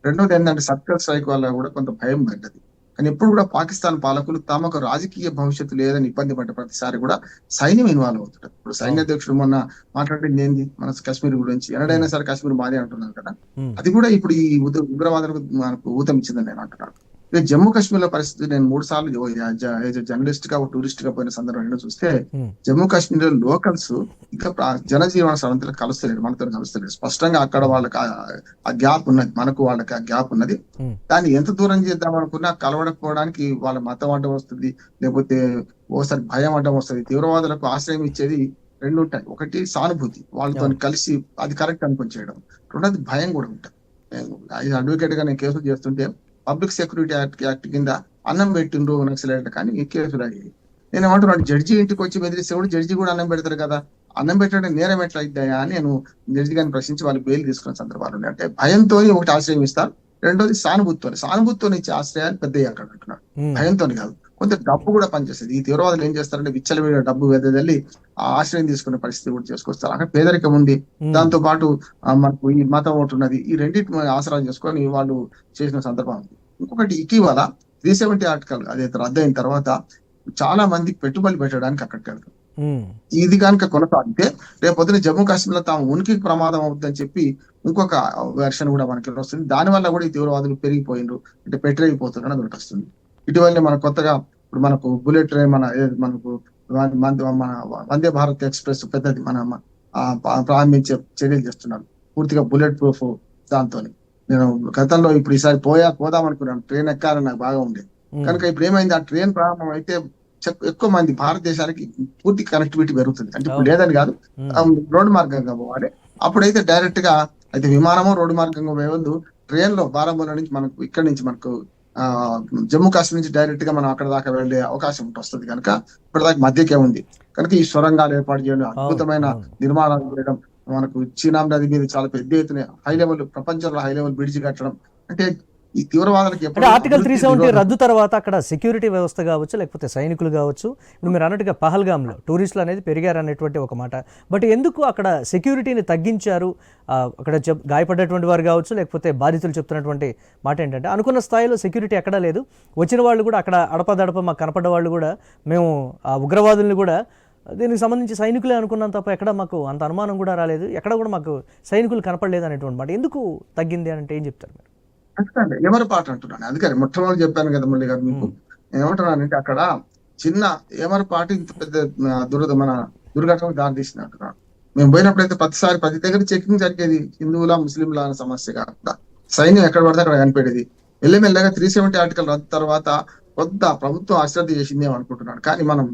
రెండోది ఏంటంటే సర్జికల్ స్ట్రైక్ వల్ల కూడా కొంత భయం పడ్డది. కానీ ఎప్పుడు కూడా పాకిస్తాన్ పాలకులు తమకు రాజకీయ భవిష్యత్తు లేదని ఇబ్బంది పడ్డ ప్రతిసారి కూడా సైన్యం ఇన్వాల్వ్ అవుతుంటారు. ఇప్పుడు సైన్యాధ్యక్షుడు మొన్న మాట్లాడింది ఏంది, మన కాశ్మీర్ గురించి, ఎన్నడైనా సరే కాశ్మీర్ మాది అంటున్నారు కదా, అది కూడా ఇప్పుడు ఈ ఉగ్రవాదులకు మనకు ఊతం ఇచ్చిందని నేను అంటున్నాను. ఇక జమ్మూ కాశ్మీర్ లో పరిస్థితి, నేను 3 సార్లు జర్నలిస్ట్ గా టూరిస్ట్ గా పోయిన సందర్భంలో చూస్తే జమ్మూ కాశ్మీర్ లో లోకల్స్ ఇంకా జనజీవన సరంతిలో కలుస్తలేరు, మనతో కలుస్తలేరు. స్పష్టంగా అక్కడ వాళ్ళకి ఆ గ్యాప్ ఉన్నది, మనకు వాళ్ళకి ఆ గ్యాప్ ఉన్నది. దాన్ని ఎంత దూరం చేద్దాం అనుకున్నా కలవడకపోవడానికి వాళ్ళ మతం అడ్డం వస్తుంది, లేకపోతే ఓసారి భయం అడ్డం వస్తుంది. తీవ్రవాదులకు ఆశ్రయం ఇచ్చేది 2 ఉంటాయి. ఒకటి సానుభూతి, వాళ్ళతో కలిసి అది కరెక్ట్ అనుకుని చేయడం. రెండోది భయం కూడా ఉంటుంది. అడ్వకేట్ గా నేను కేసులు చేస్తుంటే పబ్లిక్ సెక్యూరిటీ యాక్ట్ కింద అన్నం పెట్టిండ్రు నక్సలైట్ కానీ కేసులు అయ్యాయి. నేను ఏమంటున్నాను, జడ్జి ఇంటికి వచ్చి బెదిరిస్తే కూడా జడ్జి కూడా అన్నం పెడతారు కదా, అన్నం పెట్టడం నేరం ఎట్లా అయిద్దాయా అని నేను జడ్జి గారిని ప్రశ్నించి వాళ్ళు బెయిల్ తీసుకున్న సందర్భాలు ఉన్నాయి. అంటే భయంతో ఒకటి ఆశ్రయం ఇస్తారు, రెండోది సానుభూతితో ఇచ్చే ఆశ్రయాలు పెద్దయ్యి అక్కడ అంటున్నాడు, భయంతో కాదు. కొంత డబ్బు కూడా పనిచేస్తుంది. ఈ తీవ్రవాదులు ఏం చేస్తారంటే విచ్చలవిడిగా డబ్బు వెదజల్లి ఆ ఆశ్రయం తీసుకునే పరిస్థితి కూడా చేసుకొస్తారు. అక్కడ పేదరికం ఉంది, దాంతో పాటు మనకు ఈ మతం ఒకటి ఉన్నది. ఈ రెండింటి ఆసరా చేసుకొని వాళ్ళు చేసిన సందర్భం ఉంది. ఇంకొకటి, ఇటీవల 370 ఆర్టికల్ అదే రద్దు అయిన తర్వాత చాలా మంది పెట్టుబడి పెట్టడానికి అక్కడికి వెళ్తారు. ఇది కనుక కొనసాగితే రేపు పొద్దున జమ్మూ కాశ్మీర్ లో తాము ఉనికికి ప్రమాదం అవుతుందని చెప్పి ఇంకొక వెర్షన్ కూడా మనకి వస్తుంది. దానివల్ల కూడా ఈ తీవ్రవాదులు పెరిగిపోయినరు, అంటే పెట్టరైపోతున్నారు అని ఒకటి వస్తుంది. ఇటీవలనే మన కొత్తగా ఇప్పుడు మనకు బుల్లెట్ ట్రైన్ మనకు మన వందే భారత్ ఎక్స్ప్రెస్ పెద్దది మన ప్రారంభించే చర్యలు చేస్తున్నారు, పూర్తిగా బుల్లెట్ ప్రూఫ్. దాంతో నేను గతంలో ఇప్పుడు ఈసారి పోదాం అనుకున్నాను, ట్రైన్ ఎక్కాలని నాకు బాగా ఉండేది. కనుక ఇప్పుడు ఏమైంది, ఆ ట్రైన్ ప్రారంభం అయితే ఎక్కువ మంది భారతదేశానికి పూర్తి కనెక్టివిటీ పెరుగుతుంది. అంటే ఇప్పుడు లేదని కాదు, రోడ్డు మార్గంగా పోవాలి. అప్పుడైతే డైరెక్ట్ గా అయితే విమానమో రోడ్డు మార్గంగా పోయేవాళ్ళు ట్రైన్ లో బారాముల్లా నుంచి మనకు ఇక్కడ నుంచి మనకు జమ్మూ కాశ్మీర్ నుంచి డైరెక్ట్ గా మనం అక్కడ దాకా వెళ్లే అవకాశం వస్తుంది. కనుక ఇప్పటిదాకా మధ్యకే ఉంది. కనుక ఈ సొరంగాలు ఏర్పాటు చేయడం, అద్భుతమైన నిర్మాణాలు చేయడం, మనకు చీనా నది మీద చాలా పెద్ద ఎత్తున హై లెవెల్, ప్రపంచంలో హై లెవెల్ బ్రిడ్జ్ కట్టడం, అంటే ఈ తీవ్రవాదులకు ఆర్టికల్ 370 రద్దు తర్వాత అక్కడ సెక్యూరిటీ వ్యవస్థ కావచ్చు, లేకపోతే సైనికులు కావచ్చు, ఇప్పుడు మీరు అన్నట్టుగా పహల్గామ్లో టూరిస్టులు అనేది పెరిగారు అనేటువంటి ఒక మాట. బట్ ఎందుకు అక్కడ సెక్యూరిటీని తగ్గించారు? అక్కడ గాయపడ్డటువంటి వారు కావచ్చు, లేకపోతే బాధితులు చెప్తున్నటువంటి మాట ఏంటంటే అనుకున్న స్థాయిలో సెక్యూరిటీ ఎక్కడా లేదు. వచ్చిన వాళ్ళు కూడా అక్కడ అడపదడప మాకు కనపడ్డ వాళ్ళు కూడా మేము ఆ ఉగ్రవాదుల్ని కూడా దీనికి సంబంధించి సైనికులే అనుకున్నాం తప్ప ఎక్కడ మాకు అంత అనుమానం కూడా రాలేదు, ఎక్కడ కూడా మాకు సైనికులు కనపడలేదు అనేటువంటి మాట. ఎందుకు తగ్గింది అంటే ఏం చెప్తారు మీరు? ఎవరి పాట అంటున్నాను, అందుకని మొట్టమొదటి చెప్పాను కదా మురళి గారు మీకు. ఏమంటున్నానంటే అక్కడ చిన్న ఎవరి పాట ఇంత పెద్ద మన దుర్ఘటనకు దారి తీసినట్టున్నాను. మేము పోయినప్పుడైతే ప్రతి దగ్గర చెకింగ్ జరిగేది, హిందువుల ముస్లింల అనే సమస్య కాకుండా సైన్యం ఎక్కడ పడితే అక్కడ కనిపెట్టేది. మెల్లమెల్లగా 370 ఆర్టికల్ రద్దు తర్వాత కొంత ప్రభుత్వం అశ్రద్ధ చేసిందేమో అనుకుంటున్నాను, కానీ మనం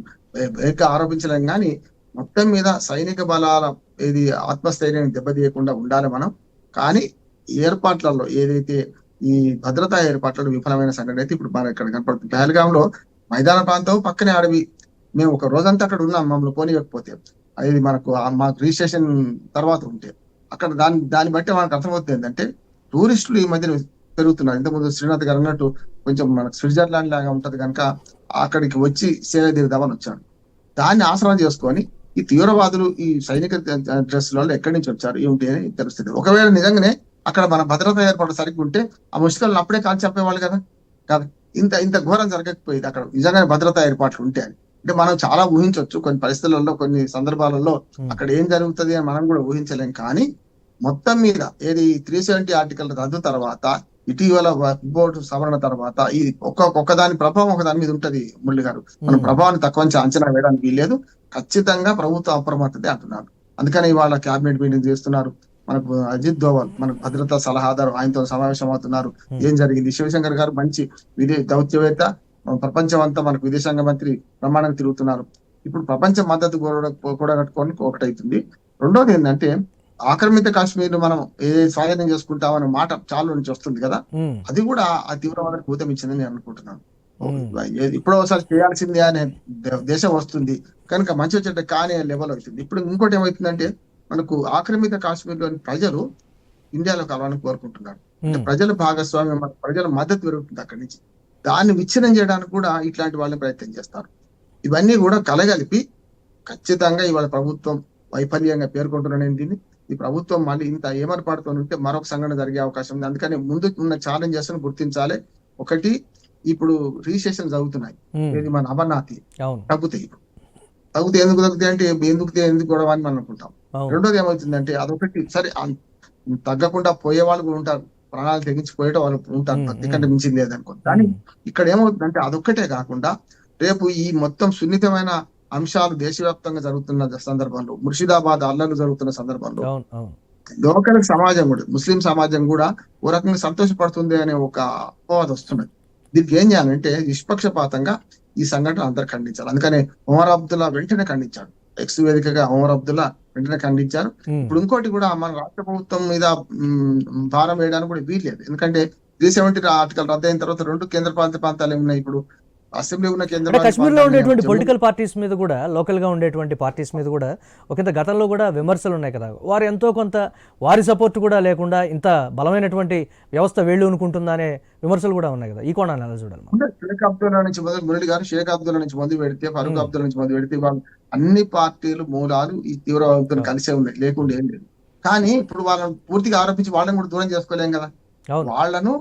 ఆరోపించలేం. కానీ మొత్తం మీద సైనిక బలాల ఇది ఆత్మస్థైర్యాన్ని దెబ్బతీయకుండా ఉండాలి మనం. కానీ ఏర్పాట్లలో ఏదైతే ఈ భద్రతా ఏర్పాట్లలో విఫలమైన సంఘటన అయితే ఇప్పుడు మన ఇక్కడ కనపడుతుంది. పహల్గాంలో మైదాన ప్రాంతం పక్కనే అడవి, మేము ఒక రోజంతా అక్కడ ఉన్నాం, మమ్మల్ని పోనీయకపోతే. అది మనకు మాకు రిజిస్ట్రేషన్ తర్వాత ఉంటే అక్కడ దాన్ని బట్టి మనకు అర్థమవుతుంది ఏంటంటే టూరిస్టులు ఈ మధ్యన పెరుగుతున్నారు. ఇంతకుముందు శ్రీనాథ్ గారు అన్నట్టు కొంచెం మనకు స్విట్జర్లాండ్ లాగా ఉంటది కనుక అక్కడికి వచ్చి సేవ తీరుదామని వచ్చాడు. దాన్ని ఆసరా చేసుకొని ఈ తీవ్రవాదులు ఈ సైనిక డ్రెస్లలో ఎక్కడి నుంచి వచ్చారు ఏమిటి అని తెలుస్తుంది. ఒకవేళ నిజంగానే అక్కడ మన భద్రతా ఏర్పాటు సరిగ్గా ఉంటే ఆ ముష్కలను అప్పుడే కాల్చి చెప్పేవాళ్ళు కదా. కాదు, ఇంత ఘోరం జరగకపోయేది అక్కడ నిజంగానే భద్రతా ఏర్పాట్లు ఉంటే అని. అంటే మనం చాలా ఊహించవచ్చు, కొన్ని పరిస్థితులలో కొన్ని సందర్భాలలో అక్కడ ఏం జరుగుతుంది అని మనం కూడా ఊహించలేం. కానీ మొత్తం మీద ఏది 370 ఆర్టికల్ రద్దు తర్వాత, ఇటీవల బోర్డు సవరణ తర్వాత ఈ ఒక్కదాని ప్రభావం ఒకదాని మీద ఉంటది మురళి గారు. మన ప్రభావాన్ని తక్కువ అంచనా వేయడానికి వీల్లేదు. ఖచ్చితంగా ప్రభుత్వం అప్రమత్తతే అంటున్నారు. అందుకని ఇవాళ క్యాబినెట్ మీటింగ్ చేస్తున్నారు. మనకు అజిత్ దోవల్ మనకు భద్రతా సలహాదారు, ఆయనతో సమావేశం అవుతున్నారు. ఏం జరిగింది, శివశంకర్ గారు మంచి దౌత్యవేత్త, ప్రపంచం అంతా మనకు విదేశాంగ మంత్రి ప్రమాణం తిరుగుతున్నారు. ఇప్పుడు ప్రపంచ మద్దతు కూడా కట్టుకొని ఒకటైతుంది. రెండోది ఏంటంటే ఆక్రమిత కాశ్మీర్ మనం ఏదైతే స్వాధీనం చేసుకుంటామనే మాట చాలా నుంచి వస్తుంది కదా, అది కూడా ఆ తీవ్రవాదానికి ఊతమిచ్చిందని నేను అనుకుంటున్నాను. ఇప్పుడు ఒకసారి చేయాల్సిందే అనే దేశం వస్తుంది కనుక మంచి వచ్చేట కానీ లెవెల్ అవుతుంది. ఇప్పుడు ఇంకోటి ఏమవుతుందంటే మనకు ఆక్రమిత కాశ్మీర్ లోని ప్రజలు ఇండియాలో కలవాలని కోరుకుంటున్నారు. అంటే ప్రజల భాగస్వామ్యం, ప్రజల మద్దతు పెరుగుతుంది అక్కడి నుంచి. దాన్ని విచ్ఛిన్నం చేయడానికి కూడా ఇట్లాంటి వాళ్ళని ప్రయత్నం చేస్తారు. ఇవన్నీ కూడా కలగలిపి ఖచ్చితంగా ఇవాళ ప్రభుత్వం వైఫల్యంగా పేర్కొంటున్నాను దీన్ని. ఈ ప్రభుత్వం మళ్ళీ ఇంత ఏమరపాటుతో ఉంటే మరొక సంఘటన జరిగే అవకాశం ఉంది. అందుకని ముందు ఉన్న ఛాలెంజెస్ గుర్తించాలి. ఒకటి, ఇప్పుడు రిజిస్ట్రేషన్ జరుగుతున్నాయి, ఇది మన అమర్నాథ్ తగ్గుతాయి. ఎందుకు తగ్గుతాయి అంటే ఎందుకు గొడవ అని మనం అనుకుంటాం. రెండోది ఏమవుతుందంటే అదొకటి సరే, తగ్గకుండా పోయే వాళ్ళు కూడా ఉంటారు, ప్రాణాలు తెగించి పోయేట వాళ్ళు ఉంటారు, ఎందుకంటే మించింది లేదనుకో. కానీ ఇక్కడ ఏమవుతుందంటే అదొక్కటే కాకుండా రేపు ఈ మొత్తం సున్నితమైన అంశాలు దేశవ్యాప్తంగా జరుగుతున్న సందర్భంలో, ముర్షిదాబాద్ అల్లర్లు జరుగుతున్న సందర్భంలో లోకల్ సమాజం కూడా, ముస్లిం సమాజం కూడా ఓ రకంగా సంతోషపడుతుంది అనే ఒక అపవాదం వస్తున్నది. దీనికి ఏం చేయాలంటే నిష్పక్షపాతంగా ఈ సంఘటన అందరు ఖండించాలి. అందుకనే ఒమర్ అబ్దుల్లా వెంటనే ఖండించాడు, ఎక్స్ వేదికగా ఒమర్ అబ్దుల్లా వెంటనే ఖండించారు. ఇప్పుడు ఇంకోటి కూడా, మన రాష్ట్ర ప్రభుత్వం మీద భారం వేయడానికి కూడా వీల్లేదు. ఎందుకంటే 370 ఆర్టికల్ రద్దు అయిన తర్వాత 2 కేంద్రపాలిత ప్రాంతాలు ఏమున్నాయి, ఇప్పుడు అసెంబ్లీ ఉన్న కేంద్ర కశ్మీర్లో ఉండేటువంటి పొలిటికల్ పార్టీస్ మీద కూడా, లోకల్ గా ఉండేటువంటి పార్టీస్ మీద కూడా ఒకంత గతంలో కూడా విమర్శలు ఉన్నాయి కదా. వారు ఎంతో కొంత వారి సపోర్ట్ కూడా లేకుండా ఇంత బలమైనటువంటి వ్యవస్థ వేళ్ళు అనుకుంటుందా అనే విమర్శలు కూడా ఉన్నాయి కదా. ఈ కోణాన్ని ఎలా చూడాలి? షేక్ అబ్దుల్లా నుంచి మొదలు, మురళి గారు షేక్ అబ్దుల్లా నుంచి మొదలు పెడితే, ఫరూక్ అబ్దుల్లా నుంచి మొదలు పెడితే, వాళ్ళు అన్ని పార్టీలు మూలాలు ఈ తీవ్రవాదంతో కలిసే ఉన్నాయి, లేకుండా ఏం లేదు. కానీ ఇప్పుడు వాళ్ళని పూర్తిగా ఆరోపించి వాళ్ళని కూడా దూరం చేసుకోలేం కదా. వాళ్ళను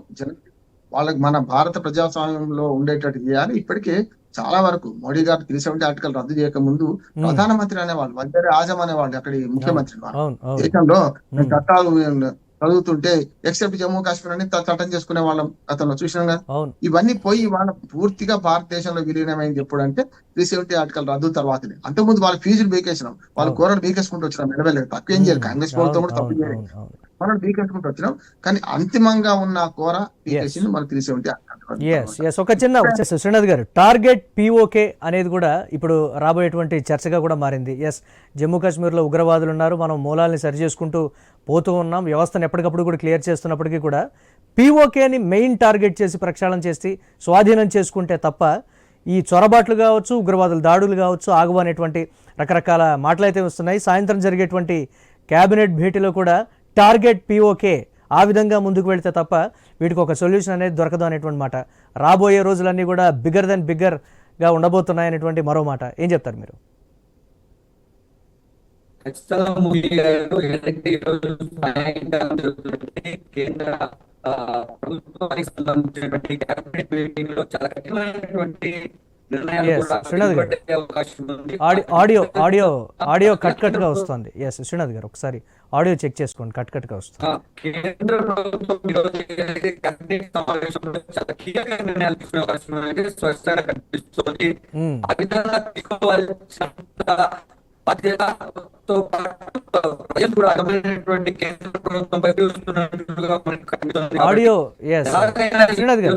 వాళ్ళకి మన భారత ప్రజాస్వామ్యంలో ఉండేటట్టు చేయాలి. ఇప్పటికే చాలా వరకు మోడీ గారు 370 ఆర్టికల్ రద్దు చేయక ముందు ప్రధానమంత్రి అనేవాళ్ళు, వజ్ర ఆజం అనేవాళ్ళు అక్కడి ముఖ్యమంత్రి. దేశంలో చట్టాలు చదువుతుంటే ఎక్సెప్ట్ జమ్మూ కాశ్మీర్ అని చట్టం చేసుకునే వాళ్ళం గతంలో చూసినాం కదా. ఇవన్నీ పోయి వాళ్ళ పూర్తిగా భారతదేశంలో విలీనమైంది ఎప్పుడంటే 370 ఆర్టికల్ రద్దు తర్వాతనే. అంతకుముందు వాళ్ళ ఫీజులు బీకేసినాం, వాళ్ళ కూరలు బీకేసుకుంటూ వచ్చినాం, నిలబడలేదు. తక్కువ ఏం చేయాలి, కాంగ్రెస్ ప్రభుత్వం కూడా తప్పు చేయలేదు, మనం బీకేసుకుంటూ వచ్చినాం. కానీ అంతిమంగా ఉన్న కూర బీకేసింది మన 370 ఆర్టికల్. ఒక చిన్న శ్రీనాథ్ గారు, టార్గెట్ పిఓకే అనేది కూడా ఇప్పుడు రాబోయేటువంటి చర్చగా కూడా మారింది. జమ్మూ కాశ్మీర్లో ఉగ్రవాదులు ఉన్నారు, మనం మూలాల్ని సరి చేసుకుంటూ పోతూ ఉన్నాం, వ్యవస్థను ఎప్పటికప్పుడు కూడా క్లియర్ చేస్తున్నప్పటికీ కూడా పిఓకేని మెయిన్ టార్గెట్ చేసి ప్రక్షాళన చేసి స్వాధీనం చేసుకుంటే తప్ప ఈ చొరబాట్లు కావచ్చు, ఉగ్రవాదుల దాడులు కావచ్చు ఆగవు అనేటువంటి రకరకాల మాటలైతే వస్తున్నాయి. సాయంత్రం జరిగేటువంటి క్యాబినెట్ భేటీలో కూడా టార్గెట్ పిఓకే ఆ విధంగా ముందుకు వెళితే తప్ప వీటికి ఒక సొల్యూషన్ అనేది దొరకదు అనేటువంటి మాట. రాబోయే రోజులన్నీ కూడా బిగ్గర్ దెన్ బిగ్గర్గా ఉండబోతున్నాయనేటువంటి మరో మాట. ఏం చెప్తారు మీరు? కేంద్ర ప్రభుత్వానికి సంబంధించినటువంటి క్యాబినెట్ మీటింగ్ లో చాలా కఠినమైనటువంటి ఆడియో కట్ గా వస్తుంది. శ్రీనాథ్ గారు ఒకసారి ఆడియో చెక్ చేసుకోండి, కట్ గా వస్తుంది. కేంద్ర ప్రభుత్వం క్యాబినెట్ సమావేశంలో చాలా కీలక నిర్ణయాలు తీసుకునే అవకాశం అనేది స్పష్టంగా కనిపిస్తుంది. ఆ విధంగా తీసుకోవాల్సిన బాధ్యతతో పాటు ప్రజలు కూడా అర్థమైనటువంటి కేంద్ర ప్రభుత్వం పై చూస్తున్నట్టుగా మనకు కనిపిస్తుంది. ఆడియో శ్రీనాథ్ గారు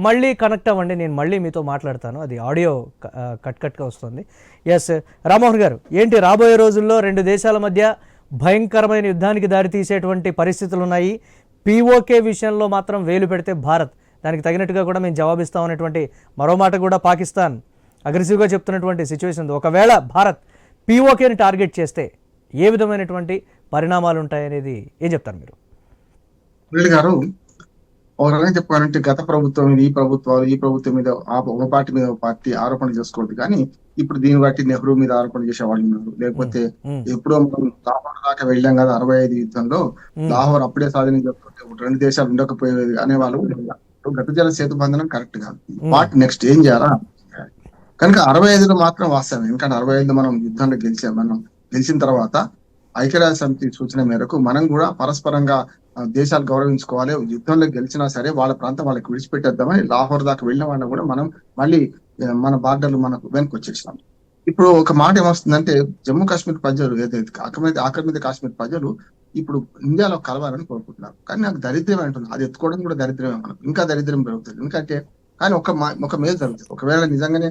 మళ్ళీ కనెక్ట్ అవ్వండి, నేను మళ్ళీ మీతో మాట్లాడతాను. అది ఆడియో కట్గా వస్తుంది. రామ్మోహన్ గారు, ఏంటి రాబోయే రోజుల్లో 2 దేశాల మధ్య భయంకరమైన యుద్ధానికి దారితీసేటువంటి పరిస్థితులు ఉన్నాయి. పిఓకే విషయంలో మాత్రం వేలు పెడితే భారత్ దానికి తగినట్టుగా కూడా మేము జవాబిస్తామనేటువంటి మరో మాట కూడా పాకిస్తాన్ అగ్రెసివ్గా చెప్తున్నటువంటి సిచ్యువేషన్. ఒకవేళ భారత్ పిఓకేని టార్గెట్ చేస్తే ఏ విధమైనటువంటి పరిణామాలు ఉంటాయనేది ఏం చెప్తారు మీరు? గారు, ఒక రకంగా చెప్పాలంటే గత ప్రభుత్వం ఈ ప్రభుత్వం మీద ఒక పార్టీ మీద ఒక పార్టీ ఆరోపణ చేసుకోవద్దు. కానీ ఇప్పుడు దీన్ని బట్టి నెహ్రూ మీద ఆరోపణ చేసే వాళ్ళు ఉన్నారు. లేకపోతే ఎప్పుడో మనం లాహోర్ దాకా వెళ్ళాం కదా 65 యుద్ధంలో, లాహోర్ అప్పుడే సాధన చెప్తుంటే 2 దేశాలు ఉండకపోయేది అనేవాళ్ళు. గత జల సేతు బంధనం కరెక్ట్ కాదు. వాటి నెక్స్ట్ ఏం చేయాలా కనుక 65లో మాత్రం వాస్తవం. ఎందుకంటే 65లో మనం యుద్ధంలో గెలిచిన తర్వాత ఐక్యరాజ్య సమితి సూచన మేరకు మనం కూడా పరస్పరంగా దేశాలు గౌరవించుకోవాలి. యుద్ధంలో గెలిచినా సరే వాళ్ళ ప్రాంతం వాళ్ళకి విడిచిపెట్టేద్దామని లాహోర్ దాకా వెళ్ళిన వాళ్ళని కూడా మనం మళ్ళీ మన బార్డర్లు మనకు వెనక్కి వచ్చేసినాం. ఇప్పుడు ఒక మాట ఏమొస్తుందంటే, జమ్మూ కాశ్మీర్ ప్రజలు ఏదైతే ఆక్రమిత కాశ్మీర్ ప్రజలు ఇప్పుడు ఇండియాలో కలవాలని కోరుకుంటున్నారు. కానీ నాకు దరిద్రమే అంటుంది, అది ఎత్తుకోవడం కూడా దరిద్రమే, మనకు ఇంకా దరిద్రం పెరుగుతుంది. ఎందుకంటే కానీ ఒక మేలు జరుగుతుంది. ఒకవేళ నిజంగానే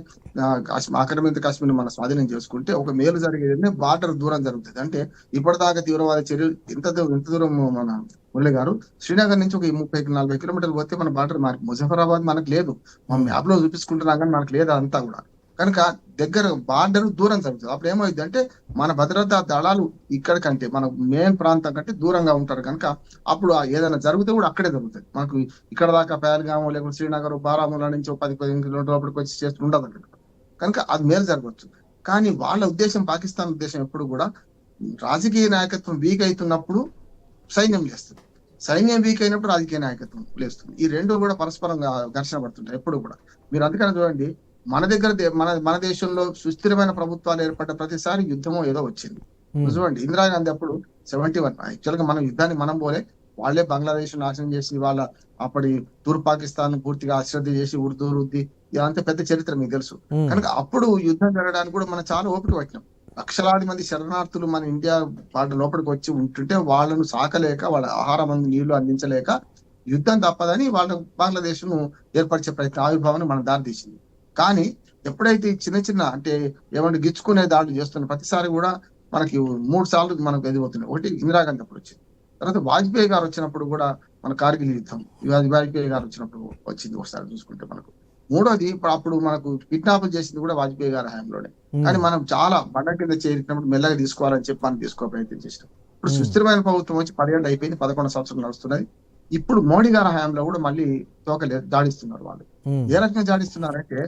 ఆక్రమిత కాశ్మీర్ మనం స్వాధీనం చేసుకుంటే ఒక మేలు జరిగేది బార్డర్ దూరం జరుగుతుంది. అంటే ఇప్పటిదాకా తీవ్రవాద చర్యలు ఎంత దూరం మన మురళి గారు, శ్రీనగర్ నుంచి ఒక 30-40 కిలోమీటర్లు పోతే మన బార్డర్ ముజఫరాబాద్ మనకు లేదు, మనం మ్యాప్ లో చూపించుకుంటున్నాం కానీ మనకు లేదు అంతా కూడా. కనుక దగ్గర బార్డర్ దూరం జరుగుతుంది. అప్పుడు ఏమవుతుంది అంటే మన భద్రతా దళాలు ఇక్కడ కంటే మన మెయిన్ ప్రాంతం కంటే దూరంగా ఉంటారు కనుక అప్పుడు ఏదైనా జరిగితే కూడా అక్కడే జరుగుతుంది. మనకు ఇక్కడ దాకా పహల్గాం లేకపోతే శ్రీనగర్ బారాముల్లా నుంచి 10-15 కిలోమీటర్ల లోపలికి వచ్చి చేస్తూ ఉండదు అక్కడ. కనుక అది మేలు జరగవచ్చు. కానీ వాళ్ళ ఉద్దేశం, పాకిస్తాన్ ఉద్దేశం ఎప్పుడు కూడా రాజకీయ నాయకత్వం వీక్ అవుతున్నప్పుడు సైన్యం లేస్తుంది, సైన్యం వీక్ అయినప్పుడు రాజకీయ నాయకత్వం లేస్తుంది. ఈ రెండు కూడా పరస్పరంగా ఘర్షణ పడుతుంటాయి ఎప్పుడు కూడా. మీరు అందుకని చూడండి, మన దగ్గర మన దేశంలో సుస్థిరమైన ప్రభుత్వాలు ఏర్పడ్డ ప్రతిసారి యుద్ధమో ఏదో వచ్చింది. చూడండి, ఇందిరాగాంధీ అప్పుడు 71 యాక్చువల్ గా మనం యుద్ధాన్ని మనం పోలే, వాళ్ళే బంగ్లాదేశ్ నాశనం చేసి వాళ్ళ అప్పటి తూర్పు పాకిస్తాన్ పూర్తిగా అశ్రద్ధ చేసి ఉర్దూ వృద్ధి, ఇదంతా పెద్ద చరిత్ర మీకు తెలుసు. కనుక అప్పుడు యుద్ధం జరగడానికి కూడా మనం చాలా ఓపిక పట్టినాం. లక్షలాది మంది శరణార్థులు మన ఇండియా వాళ్ళ లోపలికి వచ్చి ఉంటుంటే వాళ్ళను సాకలేక, వాళ్ళ ఆహారం నీళ్లు అందించలేక యుద్ధం తప్పదని వాళ్ళ బంగ్లాదేశ్ ను ఏర్పరిచే ప్రయత్నం, ఆవిర్భావాన్ని మనం దారితీసింది. కానీ ఎప్పుడైతే చిన్న చిన్న అంటే ఏమంటే గిచ్చుకునే దాడులు చేస్తున్న ప్రతిసారి కూడా మనకి 3 సార్లు మనకు ఎదిపోతున్నాయి. ఒకటి ఇందిరాగాంధీ అప్పుడు వచ్చింది, తర్వాత వాజ్పేయి గారు వచ్చినప్పుడు కూడా మన కార్గిల్ యుద్ధం, వాజ్పేయి గారు వచ్చినప్పుడు వచ్చింది ఒకసారి చూసుకుంటే మనకు. మూడోది అప్పుడు మనకు కిడ్నాపులు చేసింది కూడా వాజ్పేయి గారి హయాంలోనే. కానీ మనం చాలా బండ కింద చేరినప్పుడు మెల్లగా తీసుకోవాలని చెప్పి మనం తీసుకో ప్రయత్నం చేసినాం. ఇప్పుడు సుస్థిరమైన ప్రభుత్వం వచ్చి 10 ఏళ్ళు అయిపోయింది, 11 సంవత్సరాలు నడుస్తున్నది. ఇప్పుడు మోడీ గారి హయాంలో కూడా మళ్ళీ తోకలేదు జాడిస్తున్నారు. వాళ్ళు ఏ రకంగా జాడిస్తున్నారంటే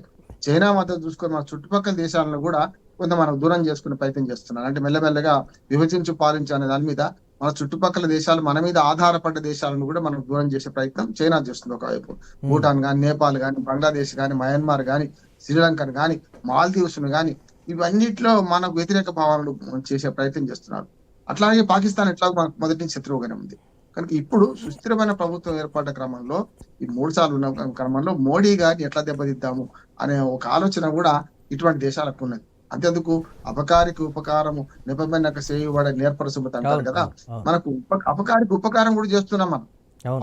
చైనా మద్దతు చూసుకొని మన చుట్టుపక్కల దేశాలను కూడా కొంత మనం దూరం చేసుకునే ప్రయత్నం చేస్తున్నారు. అంటే మెల్లమెల్లగా విభజించు పాలించు అనే దాని మీద మన చుట్టుపక్కల దేశాలు, మన మీద ఆధారపడ్డ దేశాలను కూడా మనం దూరం చేసే ప్రయత్నం చైనా చేస్తుంది ఒకవైపు. భూటాన్ కానీ, నేపాల్ కానీ, బంగ్లాదేశ్ కానీ, మయన్మార్ కానీ, శ్రీలంకను కానీ, మాల్దీవ్స్ ను కానీ, ఇవన్నిట్లో మనకు వ్యతిరేక భావాలను చేసే ప్రయత్నం చేస్తున్నారు. అట్లాగే పాకిస్తాన్ ఎట్లాగో మనకు మొదటి నుంచి శత్రువుగానే ఉంది. కనుక ఇప్పుడు సుస్థిరమైన ప్రభుత్వం ఏర్పడ్డ క్రమంలో, ఈ 3 సార్లు ఉన్న క్రమంలో మోడీ గారిని ఎట్లా దెబ్బతిద్దాము అనే ఒక ఆలోచన కూడా ఇటువంటి దేశాలకు ఉన్నది. అంతేందుకు అపకారికి ఉపకారము నెపమైన సేవడ నేర్పరసుమత అంటారు కదా, మనకు అపకారికి ఉపకారం కూడా చేస్తున్నాం మనం.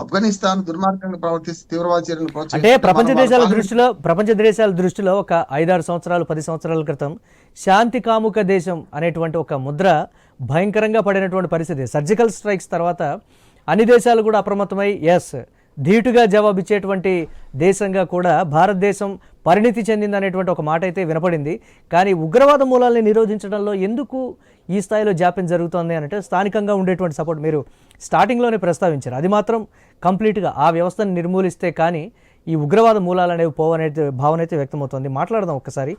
ఆఫ్ఘనిస్తాన్ దుర్మార్గంగా ప్రవర్తిస్తే తీవ్రవాద చర్యలు అంటే ప్రపంచ దేశాల దృష్టిలో ఒక 5-6 సంవత్సరాలు 10 సంవత్సరాల క్రితం శాంతి కాముక దేశం అనేటువంటి ఒక ముద్ర భయంకరంగా పడినటువంటి పరిస్థితి. సర్జికల్ స్ట్రైక్స్ తర్వాత అన్ని దేశాలు కూడా అప్రమత్తమై ధీటుగా జవాబిచ్చేటువంటి దేశంగా కూడా భారతదేశం పరిణితి చెందిందనేటువంటి ఒక మాట అయితే వినపడింది. కానీ ఉగ్రవాద మూలాల్ని నిరోధించడంలో ఎందుకు ఈ స్థాయిలో జాప్యం జరుగుతోంది అంటే స్థానికంగా ఉండేటువంటి సపోర్ట్ మీరు స్టార్టింగ్లోనే ప్రస్తావించారు. అది మాత్రం కంప్లీట్గా ఆ వ్యవస్థను నిర్మూలిస్తే కానీ ఈ ఉగ్రవాద మూలాలు అనేవి పోవనే భావన అయితే వ్యక్తమవుతోంది. మాట్లాడదాం ఒక్కసారి.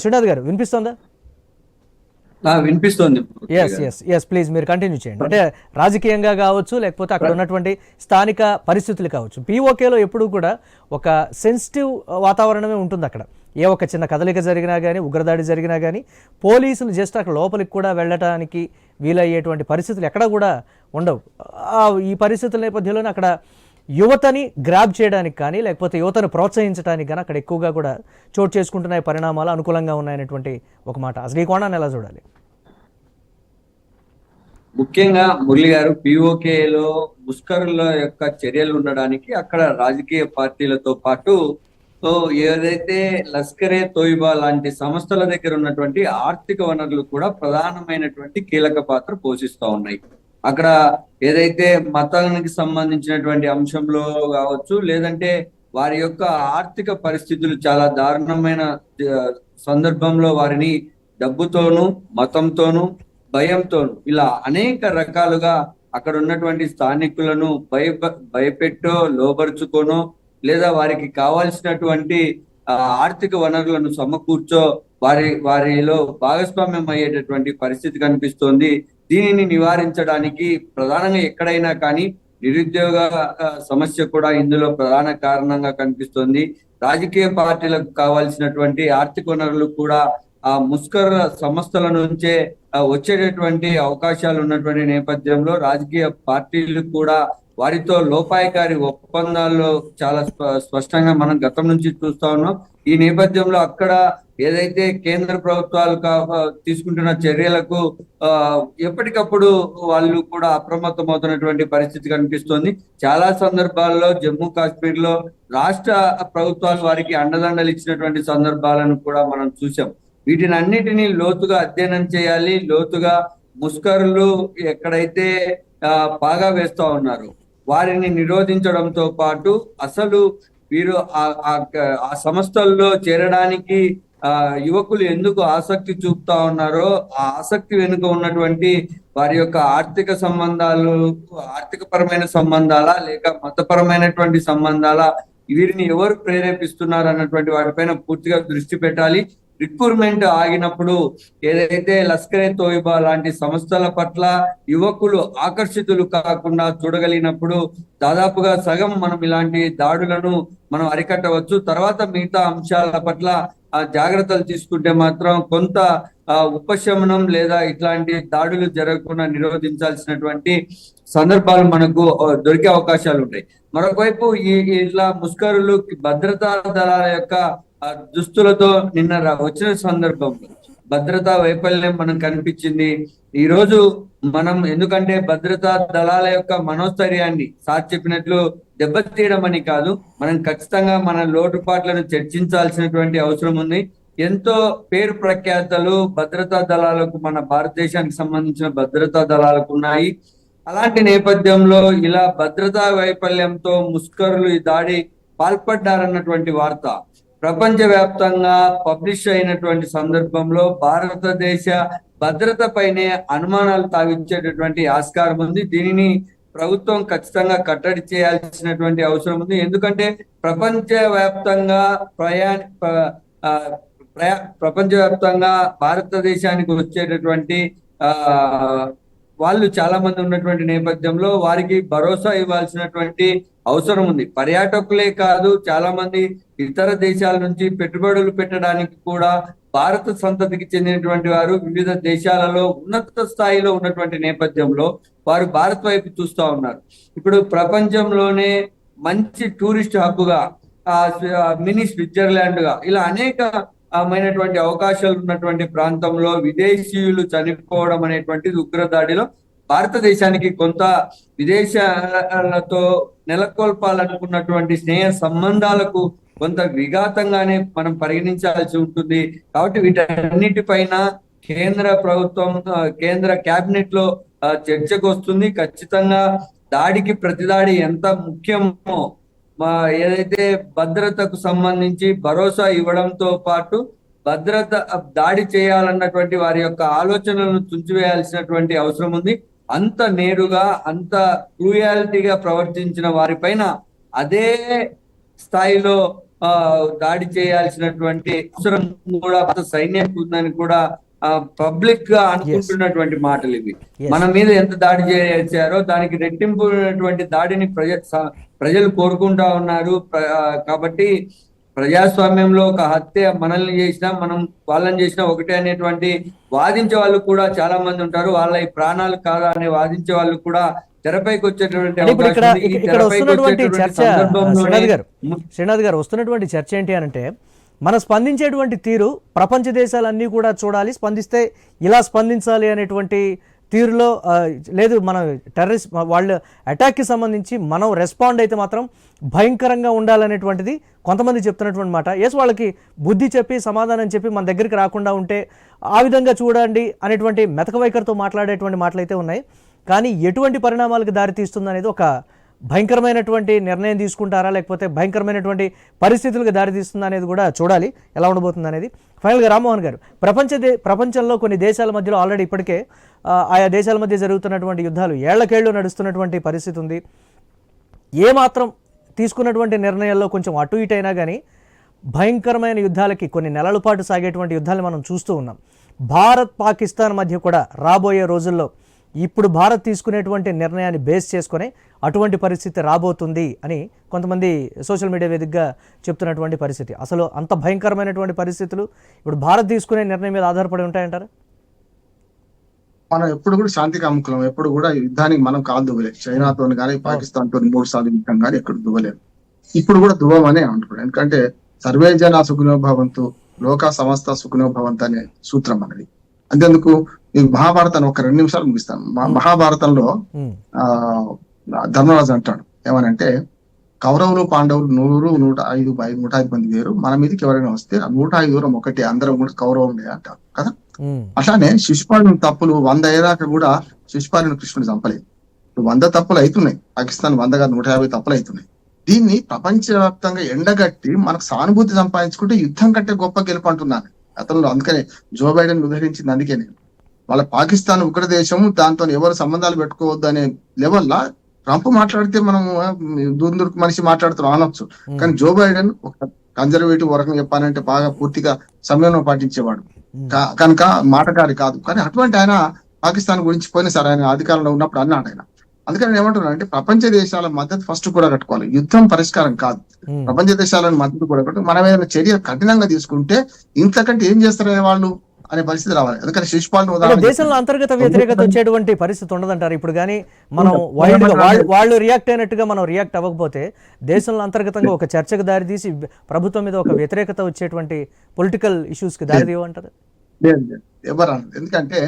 శ్రీనాథ్ గారు వినిపిస్తోందా? వినిపిస్తోంది. ప్లీజ్ మీరు కంటిన్యూ చేయండి. అంటే రాజకీయంగా కావచ్చు, లేకపోతే అక్కడ ఉన్నటువంటి స్థానిక పరిస్థితులు కావచ్చు. పీఓకేలో ఎప్పుడు కూడా ఒక సెన్సిటివ్ వాతావరణమే ఉంటుంది. అక్కడ ఏ ఒక్క చిన్న కదలిక జరిగినా కానీ, ఉగ్రదాడి జరిగినా కానీ పోలీసులు జస్ట్ అక్కడ లోపలికి కూడా వెళ్ళటానికి వీలయ్యేటువంటి పరిస్థితులు ఎక్కడా కూడా ఉండవు. ఈ పరిస్థితుల నేపథ్యంలోనే అక్కడ యువతని గ్రాబ్ చేయడానికి కానీ, లేకపోతే యువతను ప్రోత్సహించడానికి కానీ అక్కడ ఎక్కువగా కూడా చోటు చేసుకుంటున్న పరిణామాలు అనుకూలంగా ఉన్నాయనేటువంటి ఒక మాట. అసలు ఈ కోణాన్ని ఎలా చూడాలి? ముఖ్యంగా మురళి గారు, పిఓకేలో ముష్కరుల యొక్క చర్యలు ఉండడానికి అక్కడ రాజకీయ పార్టీలతో పాటు ఏదైతే లష్కరే తోయిబా లాంటి సంస్థల దగ్గర ఉన్నటువంటి ఆర్థిక వనరులు కూడా ప్రధానమైనటువంటి కీలక పాత్ర పోషిస్తూ ఉన్నాయి. అక్కడ ఏదైతే మతానికి సంబంధించినటువంటి అంశంలో కావచ్చు, లేదంటే వారి యొక్క ఆర్థిక పరిస్థితులు చాలా దారుణమైన సందర్భంలో వారిని డబ్బుతోనూ, మతంతోనూ, భయంతోనూ ఇలా అనేక రకాలుగా అక్కడ ఉన్నటువంటి స్థానికులను భయపెట్టో, లోబరుచుకోనో, లేదా వారికి కావాల్సినటువంటి ఆర్థిక వనరులను సమకూర్చో వారిలో భాగస్వామ్యం అయ్యేటటువంటి పరిస్థితి కనిపిస్తోంది. దీనిని నివారించడానికి ప్రధానంగా ఎక్కడైనా కానీ నిరుద్యోగ సమస్య కూడా ఇందులో ప్రధాన కారణంగా కనిపిస్తుంది. రాజకీయ పార్టీలకు కావాల్సినటువంటి ఆర్థిక వనరులు కూడా ఆ ముష్కర సంస్థల నుంచే వచ్చేటటువంటి అవకాశాలు ఉన్నటువంటి నేపథ్యంలో రాజకీయ పార్టీలు కూడా వారితో లోపాయకారి ఒప్పందాల్లో చాలా స్పష్టంగా మనం గతం నుంచి చూస్తా ఉన్నాం. ఈ నేపథ్యంలో అక్కడ ఏదైతే కేంద్ర ప్రభుత్వాలు తీసుకుంటున్న చర్యలకు ఎప్పటికప్పుడు వాళ్ళు కూడా అప్రమత్తమవుతున్నటువంటి పరిస్థితి కనిపిస్తోంది. చాలా సందర్భాల్లో జమ్మూ కాశ్మీర్ లో రాష్ట్ర ప్రభుత్వాలు వారికి అండదండలు ఇచ్చినటువంటి సందర్భాలను కూడా మనం చూసాం. వీటిని అన్నిటినీ లోతుగా అధ్యయనం చేయాలి. లోతుగా ముష్కరులు ఎక్కడైతే బాగా వేస్తా ఉన్నారు వారిని నిరోధించడంతో పాటు అసలు వీరు ఆ సంస్థల్లో చేరడానికి యువకులు ఎందుకు ఆసక్తి చూపుతా ఉన్నారో ఆ ఆసక్తి వెనుక ఉన్నటువంటి వారి యొక్క ఆర్థిక సంబంధాలు, ఆర్థిక పరమైన సంబంధాలా లేక మతపరమైనటువంటి సంబంధాలా, వీరిని ఎవరు ప్రేరేపిస్తున్నారు అన్నటువంటి వాటిపైన పూర్తిగా దృష్టి పెట్టాలి. రిక్రూట్మెంట్ ఆగినప్పుడు ఏదైతే లష్కరే తోయిబా లాంటి సంస్థల పట్ల యువకులు ఆకర్షితులు కాకుండా చూడగలిగినప్పుడు దాదాపుగా సగం మనం ఇలాంటి దాడులను మనం అరికట్టవచ్చు. తర్వాత మిగతా అంశాల పట్ల జాగ్రత్తలు తీసుకుంటే మాత్రం కొంత ఉపశమనం లేదా ఇట్లాంటి దాడులు జరగకుండా నిరోధించాల్సినటువంటి సందర్భాలు మనకు దొరికే అవకాశాలు ఉంటాయి. మరొకవైపు ఇట్లా ముష్కరులు భద్రతా దళాల యొక్క దుస్తులతో నిన్న వచ్చిన సందర్భంలో భద్రతా వైఫల్యం మనం కనిపించింది. ఈ రోజు మనం ఎందుకంటే భద్రతా దళాల యొక్క మనోస్థైర్యాన్ని సార్ చెప్పినట్లు దెబ్బతీయడం అని కాదు, మనం ఖచ్చితంగా మన లోటుపాట్లను చర్చించాల్సినటువంటి అవసరం ఉంది. ఎంతో పేరు ప్రఖ్యాతలు భద్రతా దళాలకు, మన భారతదేశానికి సంబంధించిన భద్రతా దళాలకు ఉన్నాయి. అలాంటి నేపథ్యంలో ఇలా భద్రతా వైఫల్యంతో ముష్కరులు ఈ దాడి పాల్పడ్డారన్నటువంటి వార్త ప్రపంచవ్యాప్తంగా పబ్లిష్ అయినటువంటి సందర్భంలో భారతదేశ భద్రత పైనే అనుమానాలు తావిచ్చేటటువంటి ఆస్కారం ఉంది. దీనిని ప్రభుత్వం ఖచ్చితంగా కట్టడి చేయాల్సినటువంటి అవసరం ఉంది. ఎందుకంటే ప్రపంచవ్యాప్తంగా ప్రపంచవ్యాప్తంగా భారతదేశానికి వచ్చేటటువంటి వాళ్ళు చాలా మంది ఉన్నటువంటి నేపథ్యంలో వారికి భరోసా ఇవ్వాల్సినటువంటి అవసరం ఉంది. పర్యాటకులే కాదు, చాలా మంది ఇతర దేశాల నుంచి పెట్టుబడులు పెట్టడానికి కూడా భారత సంతతికి చెందినటువంటి వారు వివిధ దేశాలలో ఉన్నత స్థాయిలో ఉన్నటువంటి నేపథ్యంలో వారు భారత్ వైపు చూస్తూ ఉన్నారు. ఇప్పుడు ప్రపంచంలోనే మంచి టూరిస్ట్ హబ్ గా, మినీ స్విట్జర్లాండ్ గా, ఇలా అనేకమైనటువంటి అవకాశాలు ఉన్నటువంటి ప్రాంతంలో విదేశీయులు చనిపోవడం అనేటువంటిది ఉగ్రదాడిలో భారతదేశానికి కొంత విదేశాలతో నెలకొల్పాలనుకున్నటువంటి స్నేహ సంబంధాలకు కొంత విఘాతంగానే మనం పరిగణించాల్సి ఉంటుంది. కాబట్టి వీటన్నిటిపైన కేంద్ర ప్రభుత్వం, కేంద్ర కేబినెట్ లో చర్చకు వస్తుంది. ఖచ్చితంగా దాడికి ప్రతిదాడి ఎంత ముఖ్యమో, ఏదైతే భద్రతకు సంబంధించి భరోసా ఇవ్వడంతో పాటు భద్రత దాడి చేయాలన్నటువంటి వారి యొక్క ఆలోచనలను తుంచివేయాల్సినటువంటి అవసరం ఉంది. అంత నేరుగా, అంత క్రూయాలిటీగా ప్రవర్తించిన వారిపైన అదే స్థాయిలో దాడి చేయాల్సినటువంటి అవసరం కూడా సైన్యానికి ఉందని కూడా పబ్లిక్ గా అనుకుంటున్నటువంటి మాటలు ఇవి. మన మీద ఎంత దాడి చేశారో దానికి రెట్టింపునటువంటి దాడిని ప్రజలు కోరుకుంటా ఉన్నారు. కాబట్టి ప్రజాస్వామ్యంలో ఒక హత్య మనల్ని చేసినా మనం వాళ్ళని చేసినా ఒకటే అనేటువంటి వాదించే వాళ్ళు కూడా చాలా మంది ఉంటారు. వాళ్ళ ఈ ప్రాణాలు కాదా అనే వాదించే వాళ్ళు కూడా తెరపైకి వచ్చేటువంటి శ్రీనాథ్ గారు వస్తున్నటువంటి చర్చ ఏంటి అనంటే, మనం స్పందించేటువంటి తీరు ప్రపంచ దేశాలన్నీ కూడా చూడాలి, స్పందిస్తే ఇలా స్పందించాలి అనేటువంటి తీరులో లేదు. మనం టెర్రరిస్ట్ వాళ్ళ అటాక్కి సంబంధించి మనం రెస్పాండ్ అయితే మాత్రం భయంకరంగా ఉండాలనేటువంటిది కొంతమంది చెప్తున్నటువంటి మాట. ఎస్, వాళ్ళకి బుద్ధి చెప్పి సమాధానం చెప్పి మన దగ్గరికి రాకుండా ఉంటే ఆ విధంగా చూడండి అనేటువంటి మెతక వైఖరితో మాట్లాడేటువంటి మాటలు అయితే ఉన్నాయి. కానీ ఎటువంటి పరిణామాలకు దారి తీస్తుంది అనేది ఒక భయంకరమైనటువంటి నిర్ణయం తీసుకుంటారా, లేకపోతే భయంకరమైనటువంటి పరిస్థితులకు దారి తీస్తుందా అనేది కూడా చూడాలి ఎలా ఉండబోతుంది అనేది. ఫైనల్గా రామ్మోహన్ గారు, ప్రపంచంలో కొన్ని దేశాల మధ్యలో ఆల్రెడీ ఇప్పటికే ఆయా దేశాల మధ్య జరుగుతున్నటువంటి యుద్ధాలు ఏళ్లకేళ్లు నడుస్తున్నటువంటి పరిస్థితి ఉంది. ఏమాత్రం తీసుకున్నటువంటి నిర్ణయాల్లో కొంచెం అటు ఇటు అయినా కానీ భయంకరమైన యుద్ధాలకి కొన్ని నెలల పాటు సాగేటువంటి యుద్ధాలు మనం చూస్తూ ఉన్నాం. భారత్ పాకిస్తాన్ మధ్య కూడా రాబోయే రోజుల్లో ఇప్పుడు భారత్ తీసుకునేటువంటి నిర్ణయాన్ని బేస్ చేసుకొని అటువంటి పరిస్థితి రాబోతుంది అని కొంతమంది సోషల్ మీడియా వేదికగా చెప్తున్నటువంటి పరిస్థితి. అసలు అంత భయంకరమైనటువంటి పరిస్థితులు ఇప్పుడు భారత్ తీసుకునే నిర్ణయం మీద ఆధారపడి ఉంటాయంటారా? మనం ఎప్పుడు కూడా శాంతి కాముకులం, ఎప్పుడు కూడా యుద్ధానికి మనం కాదు దువ్వలేదు. చైనాతో కానీ పాకిస్తాన్ తో 3 సార్లు యుద్ధం కానీ ఎక్కడ దువ్వలేదు. ఇప్పుడు కూడా దువ్వమనే అనుకున్నాను. ఎందుకంటే సర్వే జన సుఖినో భవంతు, లోక సమస్త సుఖినో భవంతు అనే సూత్రం అనేది. అంతేందుకు మీకు మహాభారతాన్ని ఒక 2 నిమిషాలు ముగిస్తాను. మహాభారతంలో ధర్మరాజు అంటాడు ఏమనంటే, కౌరవులు పాండవులు 105 మంది వేరు, మన మీదకి ఎవరైనా వస్తే 105 ఒకటి, అందరం కూడా కౌరవులే అంటారు కదా. అట్లానే శిశుపాలుని తప్పులు 100 అయ్యేదాకా కూడా శిశుపాలుని కృష్ణుడు చంపలేదు. 100 తప్పులు అవుతున్నాయి. పాకిస్తాన్ 100 కాదు 150 తప్పులు అవుతున్నాయి. దీన్ని ప్రపంచవ్యాప్తంగా ఎండగట్టి మనకు సానుభూతి సంపాదించుకుంటే యుద్ధం కంటే గొప్ప గెలుపు అంటున్నాను గతంలో. అందుకనే జో బైడెన్ ఉదహరించింది అందుకే నేను. వాళ్ళ పాకిస్తాన్ ఉగ్ర దేశం, దాంతో ఎవరు సంబంధాలు పెట్టుకోవద్దు అనే లెవెల్లా ట్రంప్ మాట్లాడితే మనం దూరకు మనిషి మాట్లాడుతున్నాం అనొచ్చు. కానీ జో బైడెన్ ఒక కన్జర్వేటివ్ వరకు చెప్పాలంటే బాగా పూర్తిగా సమయంలో పాటించేవాడు కనుక మాటకారి కాదు. కానీ అటువంటి ఆయన పాకిస్తాన్ గురించి పోయినసారి ఆయన అధికారంలో ఉన్నప్పుడు అన్నాడు ఆయన. అందుకని ఏమంటున్నాను అంటే ప్రపంచ దేశాల మద్దతు ఫస్ట్ కూడా కట్టుకోవాలి. యుద్ధం పరిష్కారం కాదు, ప్రపంచ దేశాలను మద్దతు కూడా కట్టు. మనం ఏదైనా చర్య కఠినంగా తీసుకుంటే ఇంతకంటే ఏం చేస్తారే వాళ్ళు అనే పరిస్థితి రావాలి. అందుకని శిశుపాలను దేశంలో అంతర్గత వ్యతిరేకత వచ్చేటువంటి పరిస్థితి ఉండదంటారు ఇప్పుడు. కానీ మనం వాళ్ళు రియాక్ట్ అయినట్టుగా మనం రియాక్ట్ అవ్వకపోతే దేశంలో అంతర్గతంగా ఒక చర్చకు దారితీసి ప్రభుత్వం మీద ఒక వ్యతిరేకత వచ్చేటువంటి పొలిటికల్ ఇష్యూస్ కి దారి తీయమంటారు. ఎవరు అన్నది. ఎందుకంటే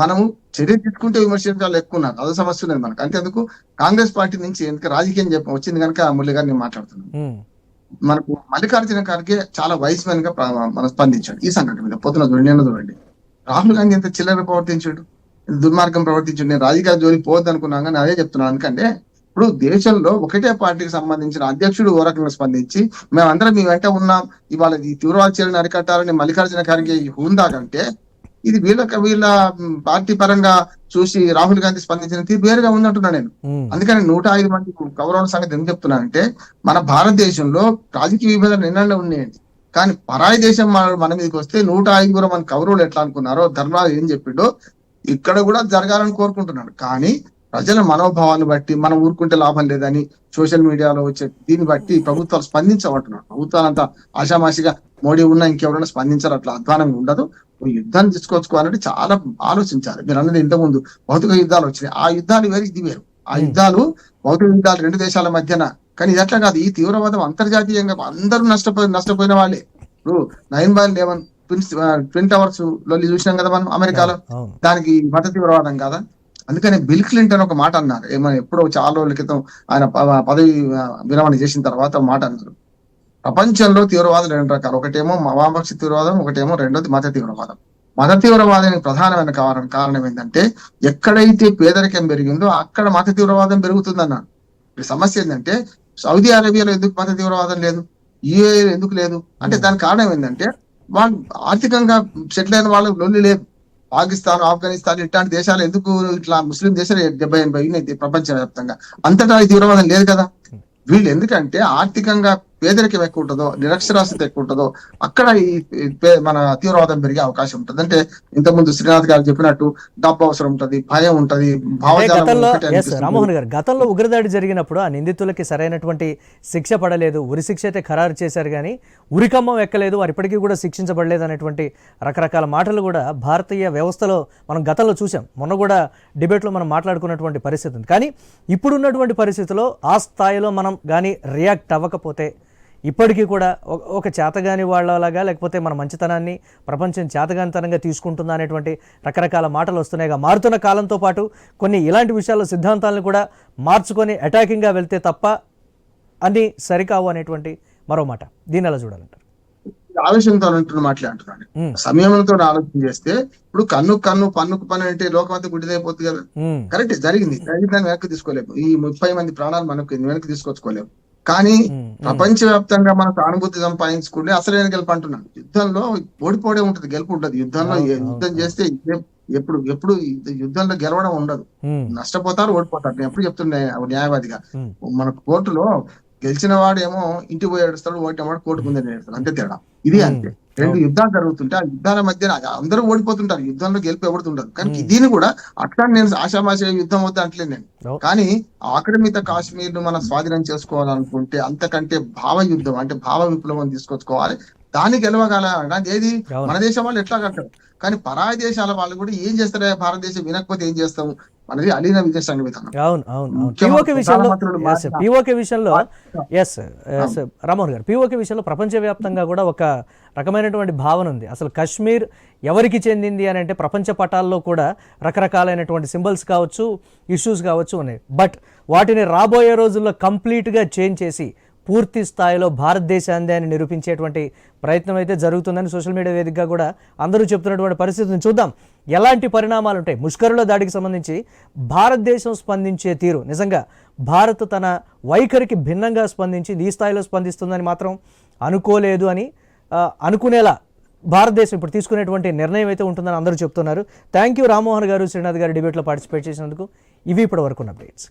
మనము చర్య తీసుకుంటే విమర్శించాలి ఎక్కువ ఉన్నారు, అదే సమస్య ఉన్నది మనకు. అంతేందుకు కాంగ్రెస్ పార్టీ నుంచి ఎందుకు రాజకీయం వచ్చింది కనుక మురళి గారు నేను మాట్లాడుతున్నాను. మనకు మల్లికార్జున ఖర్గే చాలా వైస్ మ్యాన్ గా మనం స్పందించాడు ఈ సంఘటన మీద. పొద్దున చూడండి రాహుల్ గాంధీ ఎంత చిల్లర ప్రవర్తించాడు, దుర్మార్గం ప్రవర్తించాడు. నేను రాజకీయ జోలికి పోవద్దు అనుకున్నాను కానీ అదే చెప్తున్నాను. ఎందుకంటే ఇప్పుడు దేశంలో ఒకటే పార్టీకి సంబంధించిన అధ్యక్షుడు ఓ రకంగా స్పందించి మేమందరం మీ వెంట ఉన్నాం, ఇవాళ ఈ తీవ్రవాద చర్యలను అరికట్టాలని మల్లికార్జున ఖర్గే హుందా కంటే ఇది వీళ్ళ పార్టీ పరంగా చూసి రాహుల్ గాంధీ స్పందించిన తీరు వేరుగా ఉందంటున్నా నేను. అందుకని 105 మంది కౌరవుల సంగతి ఎందుకు చెప్తున్నానంటే మన భారతదేశంలో రాజకీయ విభేదాలు నిన్న ఉన్నాయండి. కానీ పరాయి దేశం మన మీదకి వస్తే 105 మన కౌరవులు ఎట్లా అనుకున్నారో ధర్మరాజు ఏం చెప్పిండో ఇక్కడ కూడా జరగాలని కోరుకుంటున్నాడు. కానీ ప్రజల మనోభావాన్ని బట్టి మనం ఊరుకుంటే లాభం లేదని సోషల్ మీడియాలో వచ్చే దీన్ని బట్టి ప్రభుత్వాలు స్పందించబట్టున్నారు. ప్రభుత్వాలంతా ఆషామాషిగా మోడీ ఉన్నా ఇంకెవరైనా స్పందించారు అట్లా అధ్వానంగా ఉండదు. యుద్ధాన్ని తీసుకోవచ్చుకోవాలంటే చాలా ఆలోచించాలి. మీరు అన్నది ఇంతకుముందు భౌతిక యుద్ధాలు వచ్చినాయి, ఆ యుద్ధాలు వేరు ఇది వేరు. ఆ యుద్ధాలు భౌతిక యుద్ధాలు రెండు దేశాల మధ్యన. కానీ ఇది ఎట్లా కాదు, ఈ తీవ్రవాదం అంతర్జాతీయంగా అందరూ నష్టపోయిన వాళ్ళే. ఇప్పుడు 9/11 ట్విన్ టవర్స్ లొల్లి చూసినాం కదా మనం అమెరికాలో, దానికి మత తీవ్రవాదం కాదా? అందుకని బిల్ క్లింటన్ ఒక మాట అన్నారు, ఏమైనా ఎప్పుడో చాలా రోజుల క్రితం ఆయన పదవి విరమణ చేసిన తర్వాత మాట అన్నారు, ప్రపంచంలో తీవ్రవాదులు 2 రకాలు, ఒకటేమో వామపక్ష తీవ్రవాదం, ఒకటేమో రెండోది మత తీవ్రవాదం. మత తీవ్రవాదానికి ప్రధానమైన కారణం ఏంటంటే ఎక్కడైతే పేదరికం పెరిగిందో అక్కడ మత తీవ్రవాదం పెరుగుతుందన్నాడు. ఇప్పుడు సమస్య ఏంటంటే సౌదీ అరేబియాలో ఎందుకు మత తీవ్రవాదం లేదు, యుఏ ఎందుకు లేదు అంటే దానికి కారణం ఏంటంటే వాళ్ళు ఆర్థికంగా సెటిల్ అయిన వాళ్ళకి లొల్లి లేదు. పాకిస్తాన్, ఆఫ్ఘనిస్తాన్ ఇట్లాంటి దేశాలు ఎందుకు ఇట్లా ముస్లిం దేశాలు 70-80 ప్రపంచ వ్యాప్తంగా అంతటా తీవ్రవాదం లేదు కదా. వీళ్ళు ఎందుకంటే ఆర్థికంగా పేదరికం ఎక్కువ ఉంటుందో, నిరక్షరాస్యత ఎక్కువ ఉంటుందో అక్కడ ఈ మన తీవ్రవాదం పెరిగే అవకాశం ఉంటుంది. అంటే ఇంతకుముందు శ్రీనాథ్ గారు చెప్పినట్టు డబ్బు అవసరం ఉంటది, భయం ఉంటది, రామ్మోహన్ గారు గతంలో ఉగ్రదాడి జరిగినప్పుడు ఆ నిందితులకి సరైనటువంటి శిక్ష పడలేదు, ఉరి శిక్ష అయితే ఖరారు చేశారు కానీ ఉరికమ్మం ఎక్కలేదు, వారు ఇప్పటికీ కూడా శిక్షించబడలేదు అనేటువంటి రకరకాల మాటలు కూడా భారతీయ వ్యవస్థలో మనం గతంలో చూసాం. మొన్న కూడా డిబేట్లో మనం మాట్లాడుకున్నటువంటి పరిస్థితి ఉంది. కానీ ఇప్పుడున్నటువంటి పరిస్థితిలో ఆ స్థాయిలో మనం కానీ రియాక్ట్ అవ్వకపోతే ఇప్పటికీ కూడా ఒక చేతగాని వాళ్ళలాగా లేకపోతే మన మంచితనాన్ని ప్రపంచం చేతగానితనంగా తీసుకుంటుందా అనేటువంటి రకరకాల మాటలు వస్తున్నాయిగా. మారుతున్న కాలంతో పాటు కొన్ని ఇలాంటి విషయాల్లో సిద్ధాంతాలను కూడా మార్చుకొని అటాకింగ్గా వెళ్తే తప్ప అన్ని సరికావు అనేటువంటి మరో మాట. దీన్ని ఎలా చూడాలంటారు? ఆవేశంతో మాట్లాడుతున్నాను, సమయంతో ఆలోచన చేస్తే ఇప్పుడు కన్ను పన్నుకు పన్ను అంటే లోకమంతా గుడ్డిదైపోతుంది కదా. కరెక్ట్, జరిగింది దాన్ని వెనక్కి తీసుకోలేము. ఈ 30 మంది ప్రాణాలు మనకు వెనక్కి తీసుకొచ్చుకోలేము. కానీ ప్రపంచవ్యాప్తంగా మన సానుభూతి సంపాదించుకుంటే అసలైన గెలుపు అంటున్నాను. యుద్ధంలో ఓడిపోవడే ఉంటది, గెలుపు ఉంటది. యుద్ధంలో యుద్ధం చేస్తే ఎప్పుడు యుద్ధంలో గెలవడం ఉండదు, నష్టపోతారు, ఓడిపోతారు. నేను ఎప్పుడు చెప్తుండే న్యాయవాదిగా, మన కోర్టులో గెలిచిన వాడు ఏమో ఇంటికి పోయి ఏడుస్తాడు, ఓడిన వాడు కోర్టు ముందే ఏడుస్తాడు, అంతే తేడా. ఇది అంతే. 2 యుద్ధాలు జరుగుతుంటే ఆ యుద్ధాల మధ్య అందరూ ఓడిపోతుంటారు, యుద్ధంలో గెలిపి ఎవడుతుంటారు. కానీ దీన్ని కూడా అట్లా నేను ఆషామాషి యుద్ధం వద్ద అంటలేదు నేను. కానీ ఆక్రమిత కాశ్మీర్ ను మనం స్వాధీనం చేసుకోవాలనుకుంటే అంతకంటే భావ యుద్ధం అంటే భావ విప్లవం తీసుకొచ్చుకోవాలి. దాన్ని గెలవగల ఏది మన దేశం వాళ్ళు ఎట్లా కట్టారు. కానీ పరాయి దేశాల వాళ్ళు కూడా ఏం చేస్తారా, భారతదేశం వినకపోతే ఏం చేస్తాం అనేది అలీన విదేశాంగ విధానం. పిఓకే విషయంలో రామ్మోహన్ గారు, పిఓకే విషయంలో ప్రపంచవ్యాప్తంగా కూడా ఒక రకమైనటువంటి భావన ఉంది. అసలు కశ్మీర్ ఎవరికి చెందింది అని అంటే ప్రపంచ పటాల్లో కూడా రకరకాలైనటువంటి సింబల్స్ కావచ్చు, ఇష్యూస్ కావచ్చు ఉన్నాయి. బట్ వాటిని రాబోయే రోజుల్లో కంప్లీట్గా చేంజ్ చేసి పూర్తి స్థాయిలో భారతదేశాందే అని నిరూపించేటువంటి ప్రయత్నం అయితే జరుగుతుందని సోషల్ మీడియా వేదికగా కూడా అందరూ చెప్తున్నటువంటి పరిస్థితిని చూద్దాం. ఎలాంటి పరిణామాలు ఉంటాయి ముష్కరుల దాడికి సంబంధించి భారతదేశం స్పందించే తీరు, నిజంగా భారత్ తన వైఖరికి భిన్నంగా స్పందించింది, ఈ స్థాయిలో స్పందిస్తుందని మాత్రం అనుకోలేదు అని అనుకునేలా భారతదేశం ఇప్పుడు తీసుకునేటువంటి నిర్ణయం అయితే ఉంటుందని అందరూ చెప్తున్నారు. థ్యాంక్ యూ రామ్మోహన్ గారు, శ్రీనాథ్ గారు డిబేట్లో పార్టిసిపేట్ చేసినందుకు. ఇవి ఇప్పటి వరకు అప్డేట్స్.